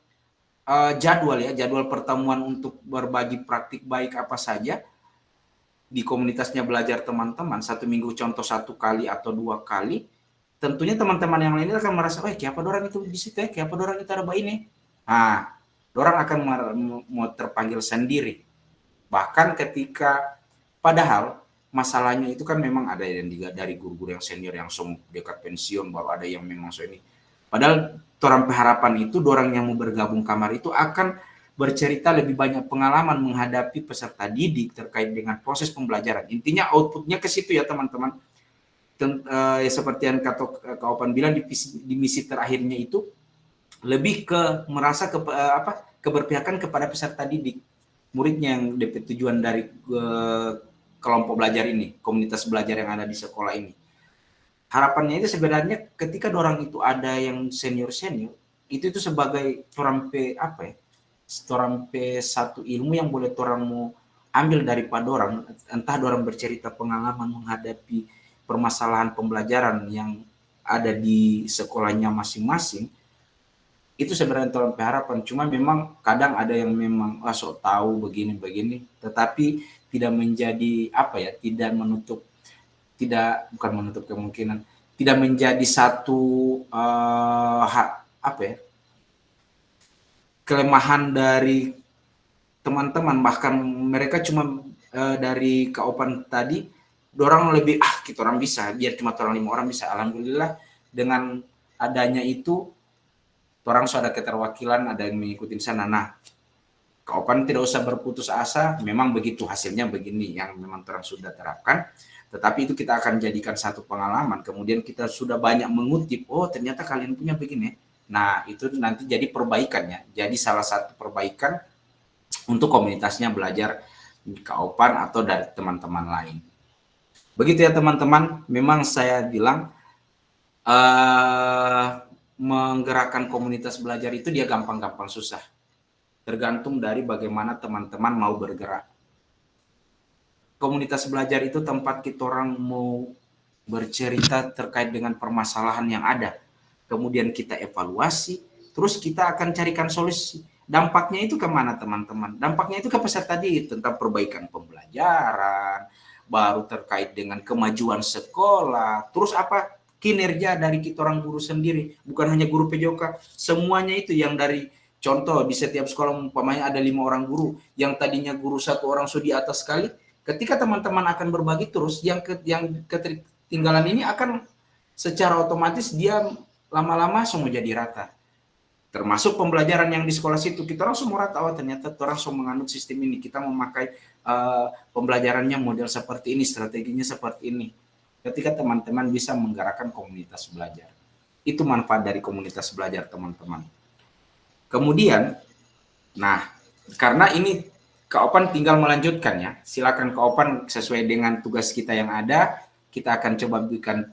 S2: jadwal pertemuan untuk berbagi praktik baik apa saja di komunitasnya belajar teman-teman, 1 minggu contoh 1 kali atau 2 kali, tentunya teman-teman yang lain akan merasa, kayak apa orang itu di situ ya, kayak apa orang itu ada ini. Nah, orang akan mau terpanggil sendiri. Bahkan ketika, padahal masalahnya itu kan memang ada yang dari guru-guru yang senior yang dekat pensiun, baru ada yang memang ini. Padahal orang harapan itu, orang yang mau bergabung kamar itu akan bercerita lebih banyak pengalaman menghadapi peserta didik terkait dengan proses pembelajaran. Intinya outputnya ke situ ya teman-teman. Ya seperti yang Kak Opan bilang di misi terakhirnya itu lebih ke merasa keberpihakan kepada peserta didik, muridnya yang dapat tujuan dari kelompok belajar ini, komunitas belajar yang ada di sekolah ini. Harapannya itu sebenarnya ketika orang itu ada yang senior itu sebagai torampe satu ilmu yang boleh orang mau ambil daripada orang, entah orang bercerita pengalaman menghadapi permasalahan pembelajaran yang ada di sekolahnya masing-masing. Itu sebenarnya torampe harapan. Cuma memang kadang ada yang memang sok tahu begini, tetapi tidak menjadi bukan menutup kemungkinan, tidak menjadi satu kelemahan dari teman-teman. Bahkan mereka cuma dari Kak Opan tadi, orang lebih kita orang bisa, biar cuma orang 5 orang bisa. Alhamdulillah dengan adanya itu orang sudah ada keterwakilan, ada yang mengikuti sana. Nah, Kak Opan tidak usah berputus asa, memang begitu hasilnya begini yang memang orang sudah terapkan. Tetapi itu kita akan jadikan satu pengalaman. Kemudian kita sudah banyak mengutip, ternyata kalian punya begini. Nah, itu nanti jadi perbaikannya. Jadi salah satu perbaikan untuk komunitasnya belajar Kak Opan atau dari teman-teman lain. Begitu ya teman-teman, memang saya bilang menggerakkan komunitas belajar itu dia gampang-gampang susah. Tergantung dari bagaimana teman-teman mau bergerak. Komunitas belajar itu tempat kita orang mau bercerita terkait dengan permasalahan yang ada. Kemudian kita evaluasi, terus kita akan carikan solusi. Dampaknya itu kemana teman-teman? Dampaknya itu ke peserta tadi tentang perbaikan pembelajaran, baru terkait dengan kemajuan sekolah, terus apa? Kinerja dari kita orang guru sendiri, bukan hanya guru PJOK, semuanya itu yang dari contoh di setiap sekolah umpamanya ada 5 orang guru, yang tadinya guru 1 orang sudah di atas sekali, ketika teman-teman akan berbagi terus, yang ketinggalan ini akan secara otomatis dia lama-lama semua jadi rata. Termasuk pembelajaran yang di sekolah situ, kita orang semua rata, oh ternyata orang semua menganut sistem ini, kita memakai pembelajarannya model seperti ini, strateginya seperti ini. Ketika teman-teman bisa menggerakkan komunitas belajar. Itu manfaat dari komunitas belajar teman-teman. Kemudian, nah karena ini Kak Opan tinggal melanjutkan ya, silakan Kak Opan sesuai dengan tugas kita yang ada, kita akan coba bikin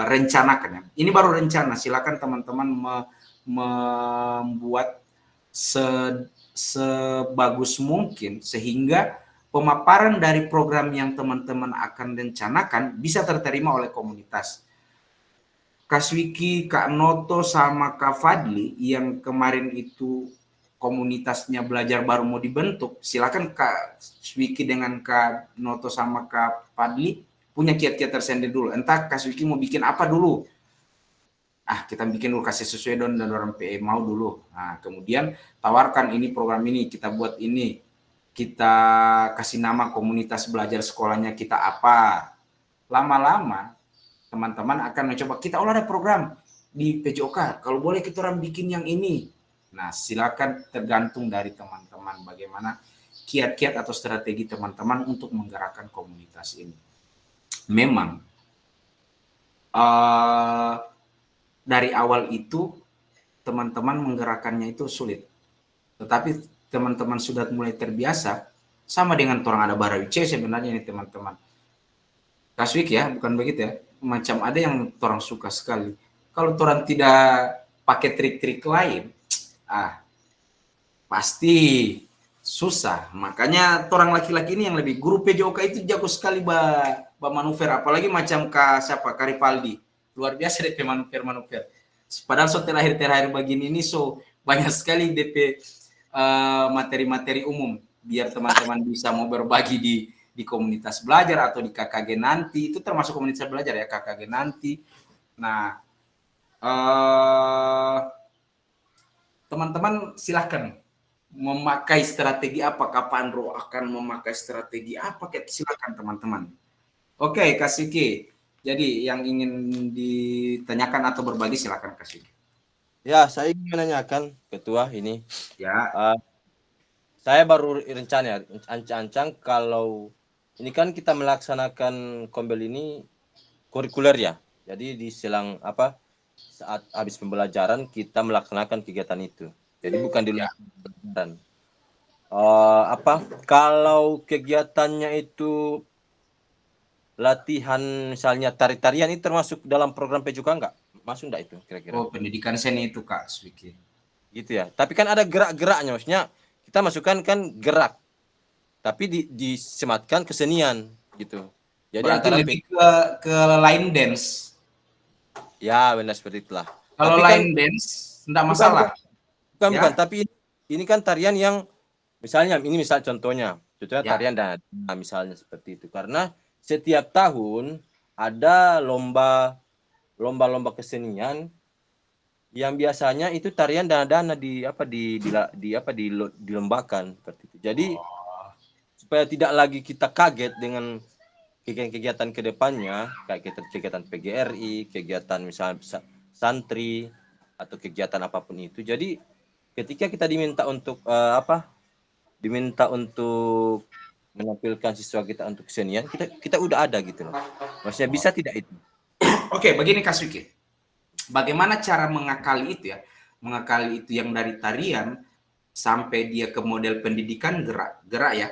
S2: rencanakan ya. Ini baru rencana, silakan teman-teman membuat sebagus mungkin sehingga pemaparan dari program yang teman-teman akan rencanakan bisa terterima oleh komunitas. Kak Swiki, Kak Noto, sama Kak Fadli yang kemarin itu komunitasnya belajar baru mau dibentuk, silakan Kak Swiki dengan Kak Noto sama Kak Fadli punya kiat-kiat tersendiri dulu. Entah Kak Swiki mau bikin apa dulu. Kita bikin dulu, kasih sesuai dan orang PE mau dulu. Nah, kemudian tawarkan ini program ini, kita buat ini. Kita kasih nama komunitas belajar sekolahnya kita apa. Lama-lama teman-teman akan mencoba, kita ada program di PJOK, kalau boleh kita orang bikin yang ini. Nah, silakan, tergantung dari teman-teman bagaimana kiat-kiat atau strategi teman-teman untuk menggerakkan komunitas ini. Memang dari awal itu teman-teman menggerakkannya itu sulit. Tetapi teman-teman sudah mulai terbiasa, sama dengan orang ada Barawice sebenarnya ini teman-teman. Kaswik ya, bukan begitu ya. Macam ada yang orang suka sekali. Kalau orang tidak pakai trik-trik lain, pasti susah. Makanya orang laki-laki ini yang lebih, guru PJOK itu jago sekali manuver, apalagi macam Kak Ripaldi. Luar biasa DP manuver. Padahal terakhir begini ini banyak sekali DP materi-materi umum biar teman-teman bisa mau berbagi di komunitas belajar atau di KKG nanti, itu termasuk komunitas belajar ya, KKG nanti. Nah, teman-teman silahkan memakai strategi apa, Kak Pandro akan memakai strategi apa, silakan teman-teman. Oke, Kak Siki, jadi yang ingin ditanyakan atau berbagi silakan Kak Siki.
S6: Ya, saya ingin menanyakan Ketua ini.
S2: Ya.
S6: Saya baru rencana ya, ancang-ancang kalau ini kan kita melaksanakan kombel ini kurikuler ya. Jadi di selang saat habis pembelajaran kita melaksanakan kegiatan itu. Jadi bukan di luar pembelajaran. Kalau kegiatannya itu latihan misalnya tari-tarian ini termasuk dalam program PJOK enggak? Masuk enggak itu kira-kira?
S2: Oh, pendidikan seni itu Kak Swiki.
S6: Gitu ya. Tapi kan ada gerak-geraknya, maksudnya kita masukkan kan gerak. Tapi disematkan kesenian gitu. Jadi
S2: berarti
S6: antara
S2: lebih ke line dance.
S6: Ya, benar seperti itulah.
S2: Kalau
S6: tapi
S2: line dance enggak masalah.
S6: Bukan, tapi ini kan tarian yang misalnya contohnya tarian dan misalnya seperti itu. Karena setiap tahun ada lomba kesenian yang biasanya itu tarian dana dilombakan seperti itu. Jadi supaya tidak lagi kita kaget dengan kegiatan ke depannya kayak kegiatan PGRI, kegiatan misalnya santri atau kegiatan apapun itu. Jadi ketika kita diminta untuk menampilkan siswa kita untuk kesenian, kita udah ada gitu loh. Maksudnya bisa tidak itu?
S2: Oke, begini Kak Swiki. Bagaimana cara mengakali itu ya? Mengakali itu yang dari tarian sampai dia ke model pendidikan gerak ya.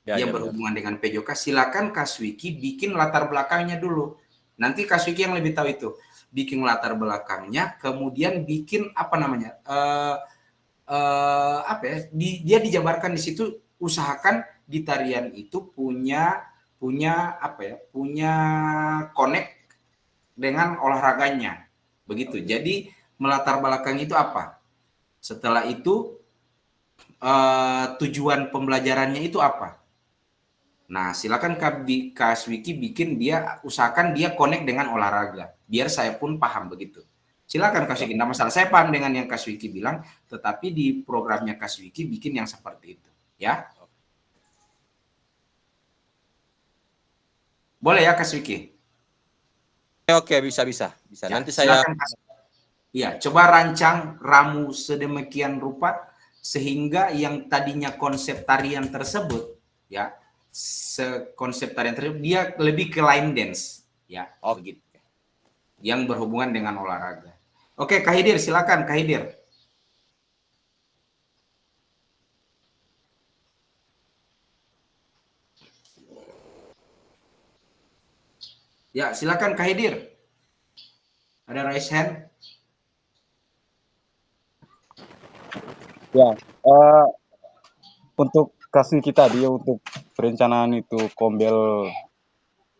S2: Dia berhubungan dengan PJOK. Silakan Kak Swiki bikin latar belakangnya dulu. Nanti Kak Swiki yang lebih tahu itu. Bikin latar belakangnya, kemudian bikin dia dijabarkan di situ. Usahakan di tarian itu punya connect dengan olahraganya. Begitu. Jadi melatar belakang itu apa? Setelah itu tujuan pembelajarannya itu apa? Nah, silakan Kak Swiki bikin dia, usahakan dia connect dengan olahraga. Biar saya pun paham begitu. Silakan Kak Swiki, tidak masalah. Saya paham dengan yang Kak Swiki bilang, tetapi di programnya Kak Swiki bikin yang seperti itu, ya. Boleh ya Kak Swiki?
S6: Oke, bisa.
S2: Ya,
S6: Nanti saya
S2: silakan, Kak. Ya, coba rancang ramu sedemikian rupa sehingga yang tadinya konsep tarian tersebut, ya, konsep tarian tersebut dia lebih ke line dance, ya, begitu. Yang berhubungan dengan olahraga. Oke, Kak Hidir, silakan Kak Hidir. Ya, silakan Kak Hidir. Ada raise hand?
S7: Ya, untuk kasih kita dia untuk perencanaan itu kombel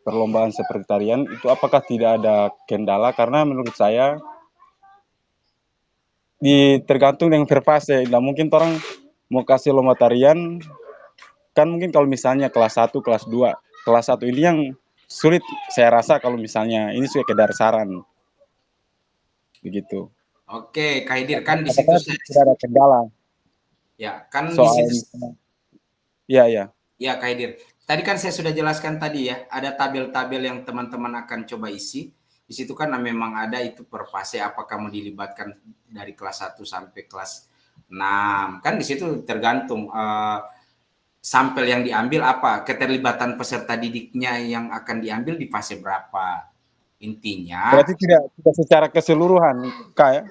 S7: perlombaan seperti tarian itu apakah tidak ada kendala? Karena menurut saya tergantung dengan verfase. Nah, mungkin orang mau kasih lomba tarian kan mungkin kalau misalnya kelas 1, kelas 2. Kelas 1 ini yang sulit saya rasa kalau misalnya ini sudah kedasaran. Begitu.
S2: Oke, Kak Hidir, kan di situ
S7: Apakah tidak ada kendala?
S2: ya, kan
S7: Soal
S2: di situ.
S7: Iya.
S2: Ya, Kak Hidir. Tadi kan saya sudah jelaskan tadi ya, ada tabel-tabel yang teman-teman akan coba isi. Di situ kan memang ada itu per fase apakah mau dilibatkan dari kelas 1 sampai kelas 6. Kan di situ tergantung sampel yang diambil apa, keterlibatan peserta didiknya yang akan diambil di fase berapa. Intinya
S7: Berarti tidak secara keseluruhan, Kak ya?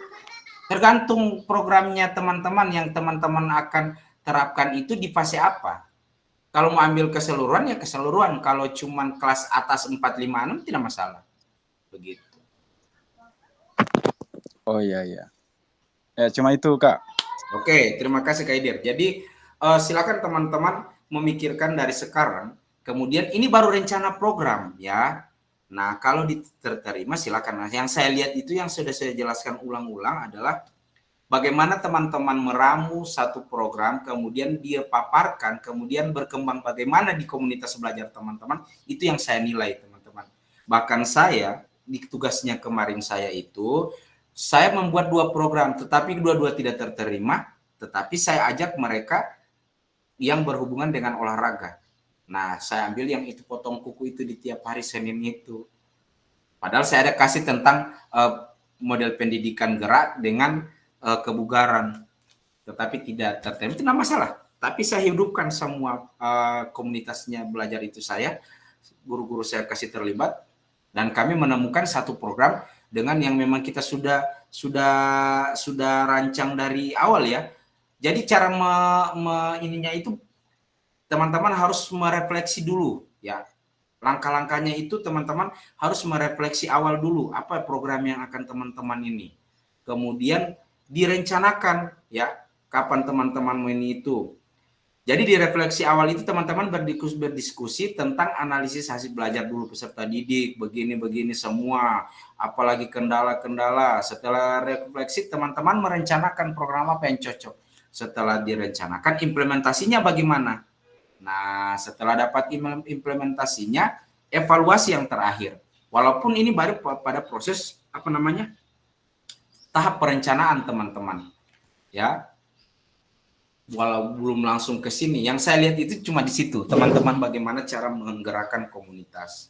S2: tergantung programnya teman-teman yang teman-teman akan terapkan itu di fase apa. Kalau mau ambil keseluruhan ya keseluruhan. Kalau cuman kelas atas 4, 5, 6 tidak masalah. Begitu.
S7: Oh iya. Ya cuma itu, Kak.
S2: Oke, terima kasih Kak Idir. Jadi silakan teman-teman memikirkan dari sekarang. Kemudian ini baru rencana program ya. Nah, kalau diterima silakan. Nah, yang saya lihat itu yang sudah saya jelaskan ulang-ulang adalah bagaimana teman-teman meramu satu program, kemudian dia paparkan, kemudian berkembang bagaimana di komunitas belajar teman-teman, itu yang saya nilai teman-teman. Bahkan saya, di tugasnya kemarin saya itu, saya membuat 2 program, tetapi dua-dua tidak terterima, tetapi saya ajak mereka yang berhubungan dengan olahraga. Nah, saya ambil yang itu potong kuku itu di tiap hari Senin itu. Padahal saya ada kasih tentang model pendidikan gerak dengan kebugaran, tetapi tidak terterima, itu tidak masalah. Tapi saya hidupkan semua komunitasnya belajar itu saya, guru-guru saya kasih terlibat, dan kami menemukan satu program dengan yang memang kita sudah rancang dari awal ya. Jadi cara ininya itu teman-teman harus merefleksi dulu ya. Langkah-langkahnya itu teman-teman harus merefleksi awal dulu apa program yang akan teman-teman ini. Kemudian direncanakan ya kapan teman-teman ini itu. Jadi di refleksi awal itu teman-teman berdiskusi tentang analisis hasil belajar dulu peserta didik, begini-begini semua, apalagi kendala-kendala. Setelah refleksi teman-teman merencanakan program apa yang cocok. Setelah direncanakan implementasinya bagaimana? Nah, setelah dapat implementasinya, evaluasi yang terakhir. Walaupun ini baru pada proses tahap perencanaan teman-teman. Ya. Walau belum langsung ke sini. Yang saya lihat itu cuma di situ, teman-teman bagaimana cara menggerakkan komunitas.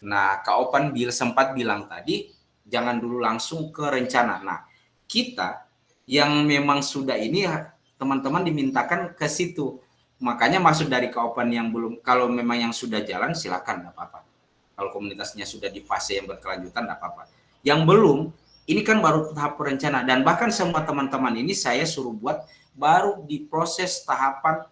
S2: Nah, Kak Opan sempat bilang tadi, jangan dulu langsung ke rencana. Nah, kita yang memang sudah ini teman-teman dimintakan ke situ. Makanya masuk dari Kak Opan yang belum, kalau memang yang sudah jalan silakan, enggak apa-apa. Kalau komunitasnya sudah di fase yang berkelanjutan enggak apa-apa. Yang belum, ini kan baru tahap perencanaan dan bahkan semua teman-teman ini saya suruh buat baru di proses tahapan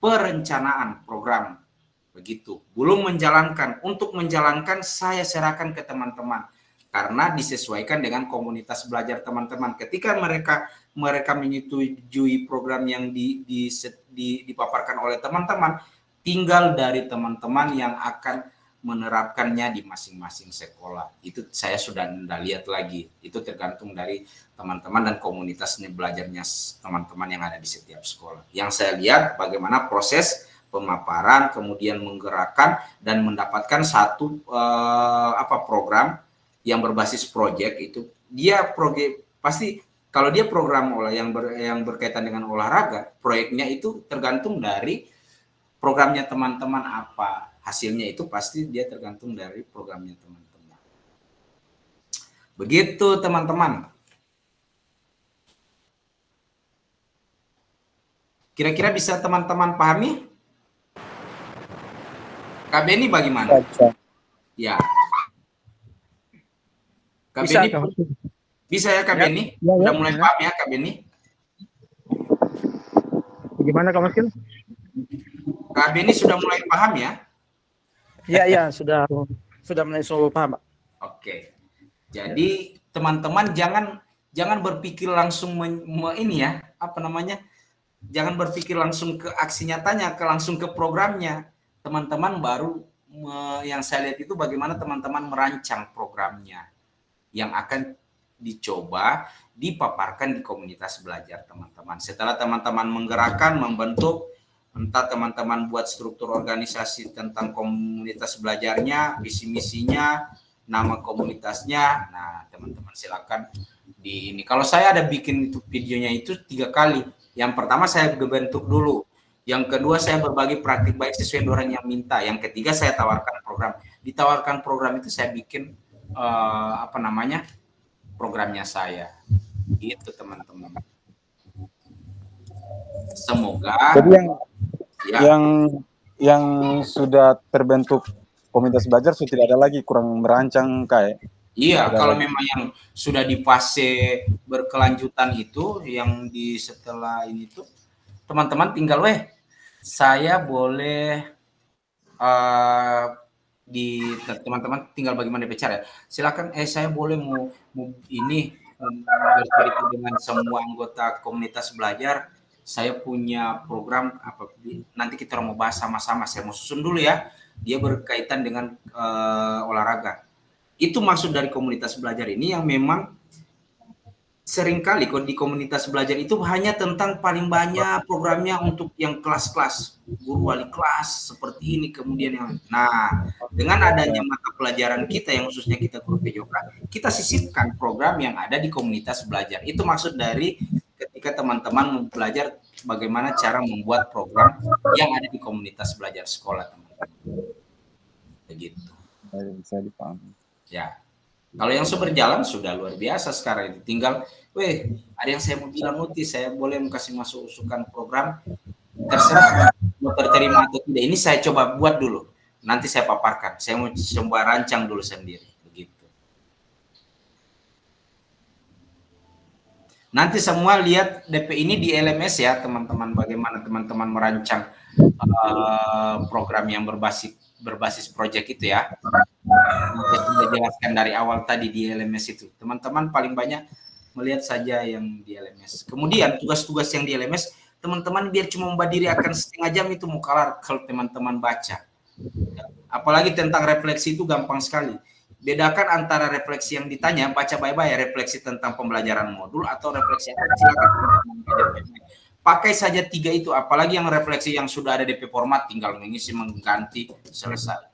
S2: perencanaan program. Begitu. Belum menjalankan. Untuk menjalankan saya serahkan ke teman-teman karena disesuaikan dengan komunitas belajar teman-teman. Ketika mereka menyetujui program yang dipaparkan oleh teman-teman, tinggal dari teman-teman yang akan menerapkannya di masing-masing sekolah. Itu saya sudah tidak lihat lagi. Itu tergantung dari teman-teman dan komunitasnya belajarnya teman-teman yang ada di setiap sekolah. Yang saya lihat bagaimana proses pemaparan, kemudian menggerakkan dan mendapatkan satu program yang berbasis proyek itu. Dia pasti kalau dia program yang berkaitan dengan olahraga, proyeknya itu tergantung dari programnya teman-teman apa. Hasilnya itu pasti dia tergantung dari programnya teman-teman. Begitu teman-teman. Kira-kira bisa teman-teman pahami? Kak Beni bagaimana? Ya. Kak Beni bisa ya Kak Beni? Udah mulai paham ya Kak Beni?
S3: Gimana Kak Maskil?
S2: Kak Beni sudah mulai paham ya?
S3: Iya, sudah mulai paham, Pak.
S2: Oke. Jadi teman-teman jangan berpikir langsung jangan berpikir langsung ke aksi nyatanya, langsung ke programnya. Teman-teman baru yang saya lihat itu bagaimana teman-teman merancang programnya yang akan dicoba dipaparkan di komunitas belajar teman-teman. Setelah teman-teman menggerakkan, membentuk, entah teman-teman buat struktur organisasi tentang komunitas belajarnya, visi misinya, nama komunitasnya. Nah, teman-teman silakan di ini. Kalau saya ada bikin itu videonya itu 3 kali. Yang pertama saya bentuk dulu. Yang kedua saya berbagi praktik baik sesuai orang yang minta. Yang ketiga saya tawarkan program. Ditawarkan program itu saya bikin programnya saya. Gitu teman-teman. Semoga
S7: Jadi yang sudah terbentuk komunitas belajar sudah tidak ada lagi kurang merancang kayak.
S2: Iya, kalau memang yang sudah di fase berkelanjutan itu, yang di setelah ini tuh, teman-teman tinggal saya boleh teman-teman tinggal bagaimana bicara. Silakan, saya boleh mau bercerita dengan semua anggota komunitas belajar. Saya punya program nanti kita mau bahas sama-sama. Saya mau susun dulu ya. Dia berkaitan dengan olahraga. Itu maksud dari komunitas belajar ini yang memang seringkali di komunitas belajar itu hanya tentang paling banyak programnya untuk yang kelas-kelas, guru wali kelas seperti ini, kemudian yang dengan adanya mata pelajaran kita yang khususnya kita guru PJOK, kita sisipkan program yang ada di komunitas belajar. Itu maksud dari ketika teman-teman belajar bagaimana cara membuat program yang ada di komunitas belajar sekolah teman-teman. Begitu.
S7: Bisa dipahami.
S2: Ya. Kalau yang sudah berjalan sudah luar biasa sekarang itu. Tinggal, ada yang saya mau bilang saya boleh kasih masukan program, terserah mau terterima atau tidak. Ini saya coba buat dulu. Nanti saya paparkan. Saya mau coba rancang dulu sendiri. Begitu. Nanti semua lihat DP ini di LMS ya teman-teman. Bagaimana teman-teman merancang program yang berbasis proyek itu ya. Saya sudah jelaskan dari awal tadi di LMS itu. Teman-teman paling banyak melihat saja yang di LMS. Kemudian tugas-tugas yang di LMS, teman-teman biar cuma membadiri akan setengah jam itu mau kelar kalau teman-teman baca. Apalagi tentang refleksi itu gampang sekali. Bedakan antara refleksi yang ditanya, baca baik-baik refleksi tentang pembelajaran modul atau refleksi apa. Silakan pakai saja 3 itu. Apalagi yang refleksi yang sudah ada DP format, tinggal mengisi, mengganti, selesai.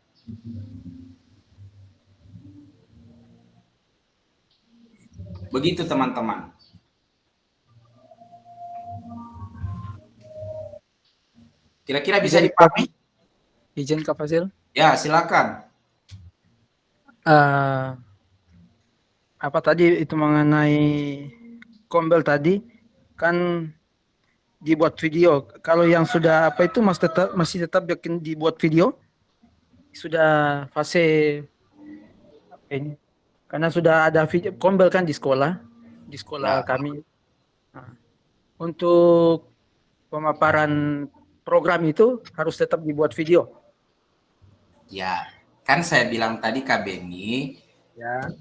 S2: Begitu teman-teman. Kira-kira bisa dipahami?
S3: Izin Kak Fasil.
S2: Ya, silakan.
S3: Apa tadi itu mengenai Kombel tadi kan dibuat video. Kalau yang sudah itu masih tetap bikin dibuat video. Sudah fase ini. Karena sudah ada video Kombel kan di sekolah kami. Untuk pemaparan program itu harus tetap dibuat video.
S2: Ya, kan saya bilang tadi Kak Beni,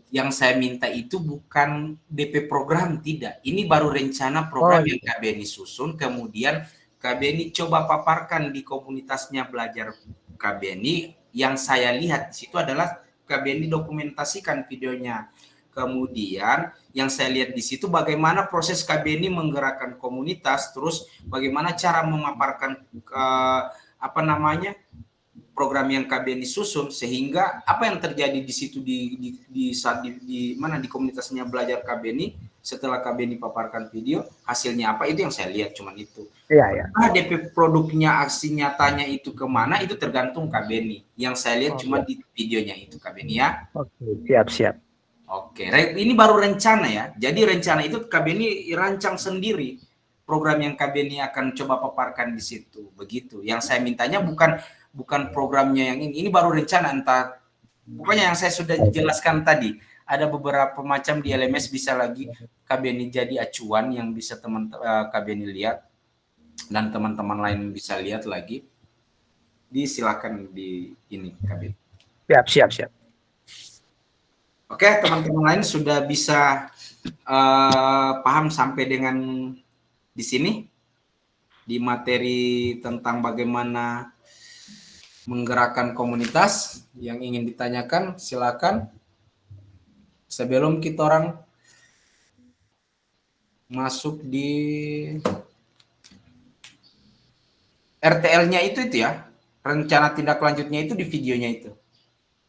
S2: yang saya minta itu bukan DP program, tidak. Ini baru rencana program yang Kak Beni susun, kemudian Kak Beni coba paparkan di komunitasnya belajar Kak Beni, yang saya lihat di situ adalah KBNI dokumentasikan videonya. Kemudian yang saya lihat di situ bagaimana proses KBNI menggerakkan komunitas, terus bagaimana cara memaparkan program yang KBNI susun, sehingga apa yang terjadi di situ di komunitasnya belajar KBNI setelah KBNI paparkan video, hasilnya apa, itu yang saya lihat, cuman itu.
S3: Iya.
S2: DP produknya, aksi nyatanya itu kemana, itu tergantung KBNI. Yang saya lihat cuma di videonya itu KBNI ya.
S3: Oke, siap.
S2: Oke, ini baru rencana ya. Jadi rencana itu KBNI rancang sendiri program yang KBNI akan coba paparkan di situ. Begitu. Yang saya mintanya bukan programnya yang ini. Ini baru rencana, entah. Pokoknya yang saya sudah jelaskan tadi. Ada beberapa macam di LMS, bisa lagi KBNI jadi acuan yang bisa KBNI lihat, dan teman-teman lain bisa lihat lagi. Silakan di ini KBNI.
S3: Siap.
S2: Oke, teman-teman lain sudah bisa paham sampai dengan di sini di materi tentang bagaimana menggerakkan komunitas. Yang ingin ditanyakan silakan. Sebelum kita orang masuk di RTL-nya itu ya, rencana tindak lanjutnya itu di videonya itu.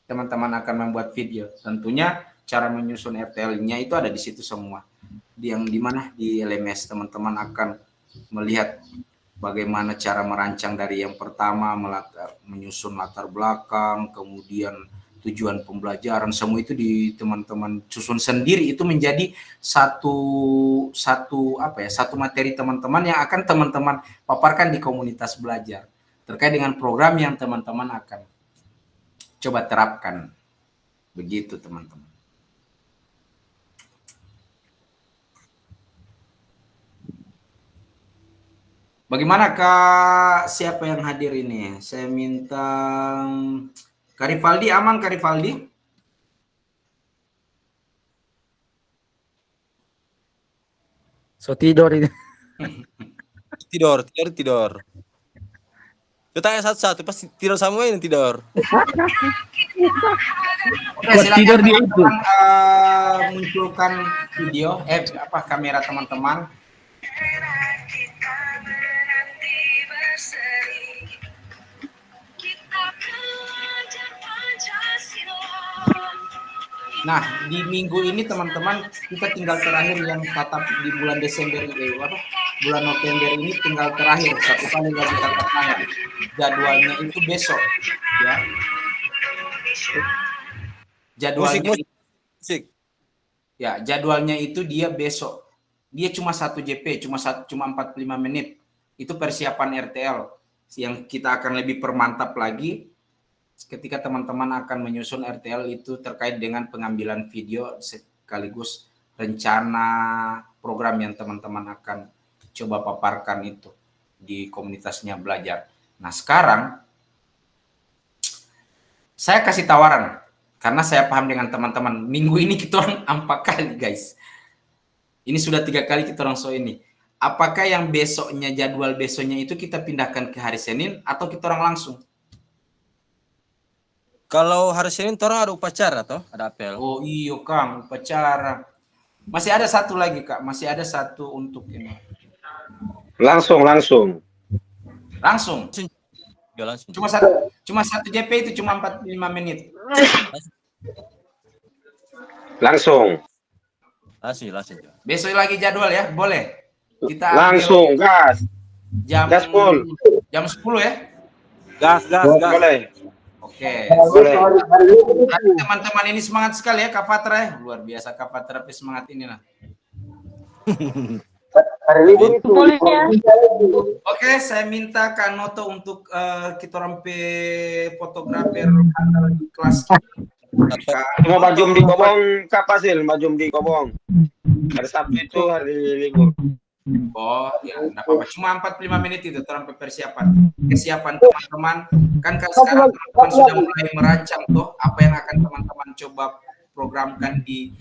S2: Teman-teman akan membuat video. Tentunya cara menyusun RTL-nya itu ada di situ semua. Yang dimana di LMS teman-teman akan melihat bagaimana cara merancang dari yang pertama, menyusun latar belakang, kemudian tujuan pembelajaran, semua itu di teman-teman susun sendiri. Itu menjadi satu materi teman-teman yang akan teman-teman paparkan di komunitas belajar terkait dengan program yang teman-teman akan coba terapkan. Begitu teman-teman. Bagaimana Kak, siapa yang hadir ini? Saya minta Kak Rivaldi, aman Kak Rivaldi?
S3: So tidur ini.
S6: Tidur. Kita tanya satu-satu, pasti tidur semua ini tidur.
S2: Oke, silakan teman-teman munculkan video, kamera teman-teman. Nah, di minggu ini teman-teman kita tinggal terakhir yang tatap di bulan Desember bulan November ini tinggal terakhir satu kali lagi tatap malam. Jadwalnya itu besok ya. Jadwalnya
S6: musik.
S2: Ya, jadwalnya itu dia besok. Dia cuma 1 JP, cuma 45 menit. Itu persiapan RTL yang kita akan lebih permantap lagi ketika teman-teman akan menyusun RTL itu terkait dengan pengambilan video sekaligus rencana program yang teman-teman akan coba paparkan itu di komunitasnya belajar. Nah, sekarang saya kasih tawaran karena saya paham dengan teman-teman. Minggu ini kita orang 4 kali guys. Ini sudah 3 kali kita orang ini. Apakah yang besoknya, jadwal besoknya itu kita pindahkan ke hari Senin atau kita orang langsung?
S6: Kalau hari Senin orang ada upacara toh, ada apel.
S2: Oh iya Kang, upacara. Masih ada satu lagi Kak, masih ada satu untuk ini.
S8: Langsung.
S6: Ya, langsung.
S2: Cuma satu JP itu cuma 45 menit.
S8: Langsung.
S2: Besok lagi jadwal ya, boleh? Kita
S8: langsung gas. Gas full.
S2: Jam 10 ya?
S6: Gas.
S8: Boleh.
S2: Oke.
S8: Boleh.
S2: Teman-teman ini semangat sekali ya Kak Fatra ya. Luar biasa Kak Fatra, semangat ini lah.
S8: Hari libur itu.
S2: Oke, saya minta Kak Noto untuk kita rampe fotografer di kelas.
S8: Cuma Bajum di Kobong, Kak Pasil, Bajum di Kobong. Hari Sabtu itu hari libur.
S2: Oh, ya, enggak apa-apa. Cuma 45 menit itu sampai persiapan. Kesiapan teman-teman. Kan sekarang teman-teman sudah mulai merancang tuh apa yang akan teman-teman coba programkan di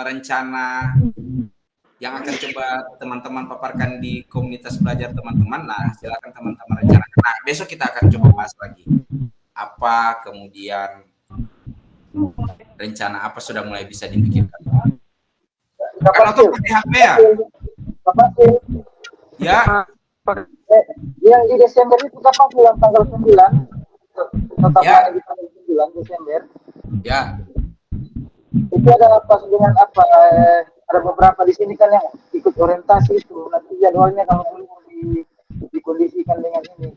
S2: rencana yang akan coba teman-teman paparkan di komunitas belajar teman-teman. Nah, silakan teman-teman rencanakan. Nah, besok kita akan coba bahas lagi. apa, kemudian rencana apa sudah mulai bisa dipikirkan. Kalau untuk pakai HP ya? Ya.
S9: Yang di Desember itu kapan bulan tanggal 9? Tetap
S2: Ya.
S9: di tanggal 9 Desember.
S2: Ya.
S9: Itu ada pas dengan apa? Ada beberapa di sini kan yang ikut orientasi itu. Nanti jadwalnya kalau boleh dikondisikan dengan ini.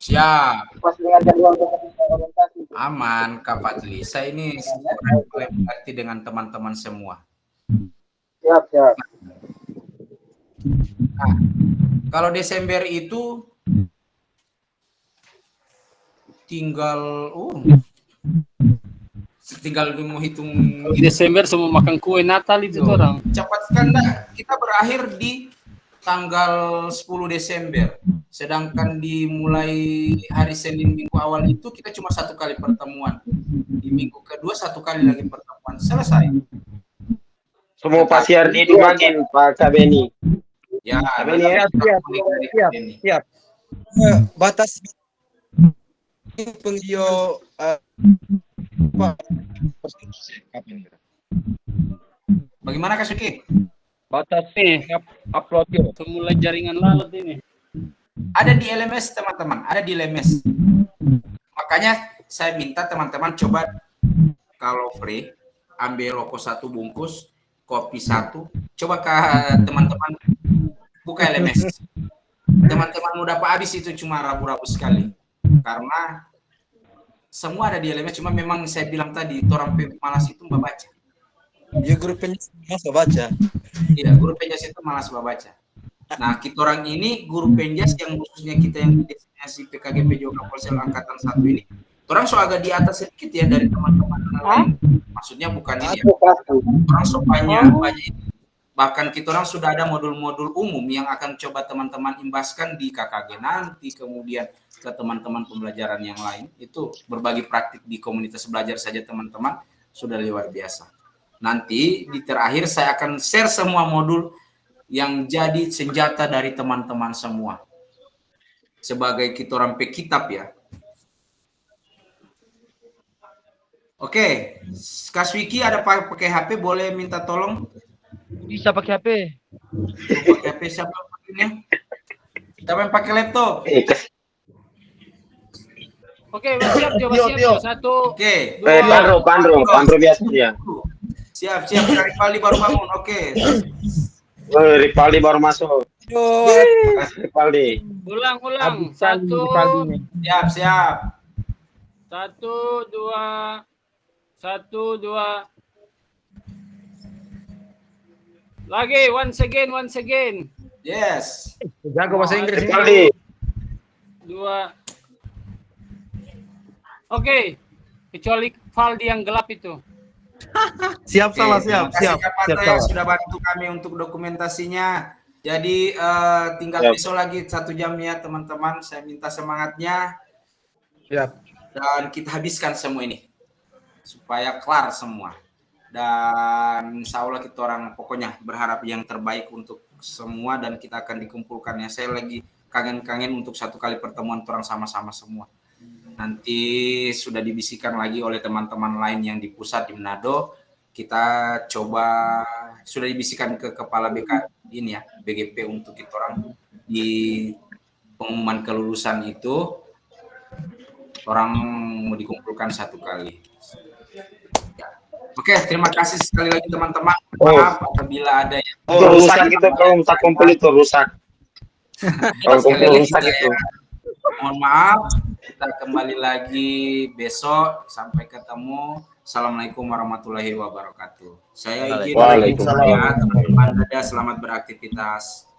S2: Siap.
S9: Pas dengan jadwal orientasi.
S2: Aman, Kak Fadli. Saya ini orang paling mengerti dengan teman-teman semua.
S9: Siap.
S2: Nah, kalau Desember itu tinggal mau hitung
S10: Di Desember semua makan kue Natal itu orang.
S2: cepat kan kita berakhir di tanggal 10 Desember. Sedangkan dimulai hari Senin minggu awal itu kita cuma 1 kali pertemuan. Di minggu kedua 1 kali lagi pertemuan. Selesai.
S8: Semua pasiar dibagin Pak Kabeni.
S2: Ya,
S8: Kabeni ya.
S2: siap.
S6: Batas penghijau
S2: Bagaimana Kak Suki?
S10: Batas nih, upload yuk. Semula jaringan lalat ini.
S2: Ada di LMS teman-teman, ada di LMS. Makanya saya minta teman-teman coba kalau free ambil rokok 1 bungkus, kopi 1, coba ke teman-teman buka LMS. Teman-teman udah habis itu cuma rabu-rabu sekali. Karena semua ada di LMS, cuma memang saya bilang tadi orang malas itu membaca.
S6: Ya grupnya mas baca.
S2: Iya, guru penjas itu malas membaca. Nah, kita orang ini guru penjas yang khususnya kita yang destinasi PKGP Joka Polsel Angkatan 1 ini, orang so agak di atas sedikit ya dari teman-teman lain. Maksudnya bukan ini ya. Orang so banyak ini. Bahkan kita orang sudah ada modul-modul umum yang akan coba teman-teman imbaskan di KKG nanti, kemudian ke teman-teman pembelajaran yang lain. Itu berbagi praktik di komunitas belajar saja teman-teman sudah luar biasa. Nanti di terakhir saya akan share semua modul yang jadi senjata dari teman-teman semua. Sebagai kita orang kitab ya. Oke, Kak Swiki ada pakai HP, boleh minta tolong?
S11: Bisa pakai HP.
S2: Pakai HP siapa yang pakainya? Siapa yang pakai laptop?
S10: Oke, siap coba. 1.
S2: Oke.
S8: Pandro biasa dia.
S2: Siap. Ripaldi baru bangun. Oke.
S8: Ripaldi baru masuk. Ripaldi.
S10: Ulang. 1.
S2: Siap.
S10: 1, 2. 1, 2. Lagi, once again.
S2: Yes.
S11: Jago bahasa Inggris.
S8: Ripaldi.
S10: 2. Oke. Kecuali Valdi yang gelap itu.
S1: Siap.
S2: Terima kasih Kak Pato yang sudah bantu kami untuk dokumentasinya. Jadi tinggal besok lagi 1 jam ya teman-teman. Saya minta semangatnya.
S11: Siap.
S2: Dan kita habiskan semua ini supaya kelar semua. Dan insya Allah kita orang pokoknya berharap yang terbaik untuk semua dan kita akan dikumpulkannya. Saya lagi kangen-kangen untuk 1 kali pertemuan orang sama-sama semua. Nanti sudah dibisikkan lagi oleh teman-teman lain yang di pusat di Manado. Kita coba sudah dibisikkan ke kepala BK ini ya, BGP untuk kita orang di pengumuman kelulusan itu orang mau dikumpulkan 1 kali. Ya. Oke, terima kasih sekali lagi teman-teman. Maaf apabila ada yang
S8: rusak itu kalau tak kumpul itu rusak. Kalau kumpul rusak itu.
S2: Mohon maaf, kita kembali lagi besok. Sampai ketemu. Assalamualaikum warahmatullahi wabarakatuh. Saya izin ya teman-teman, selamat beraktivitas.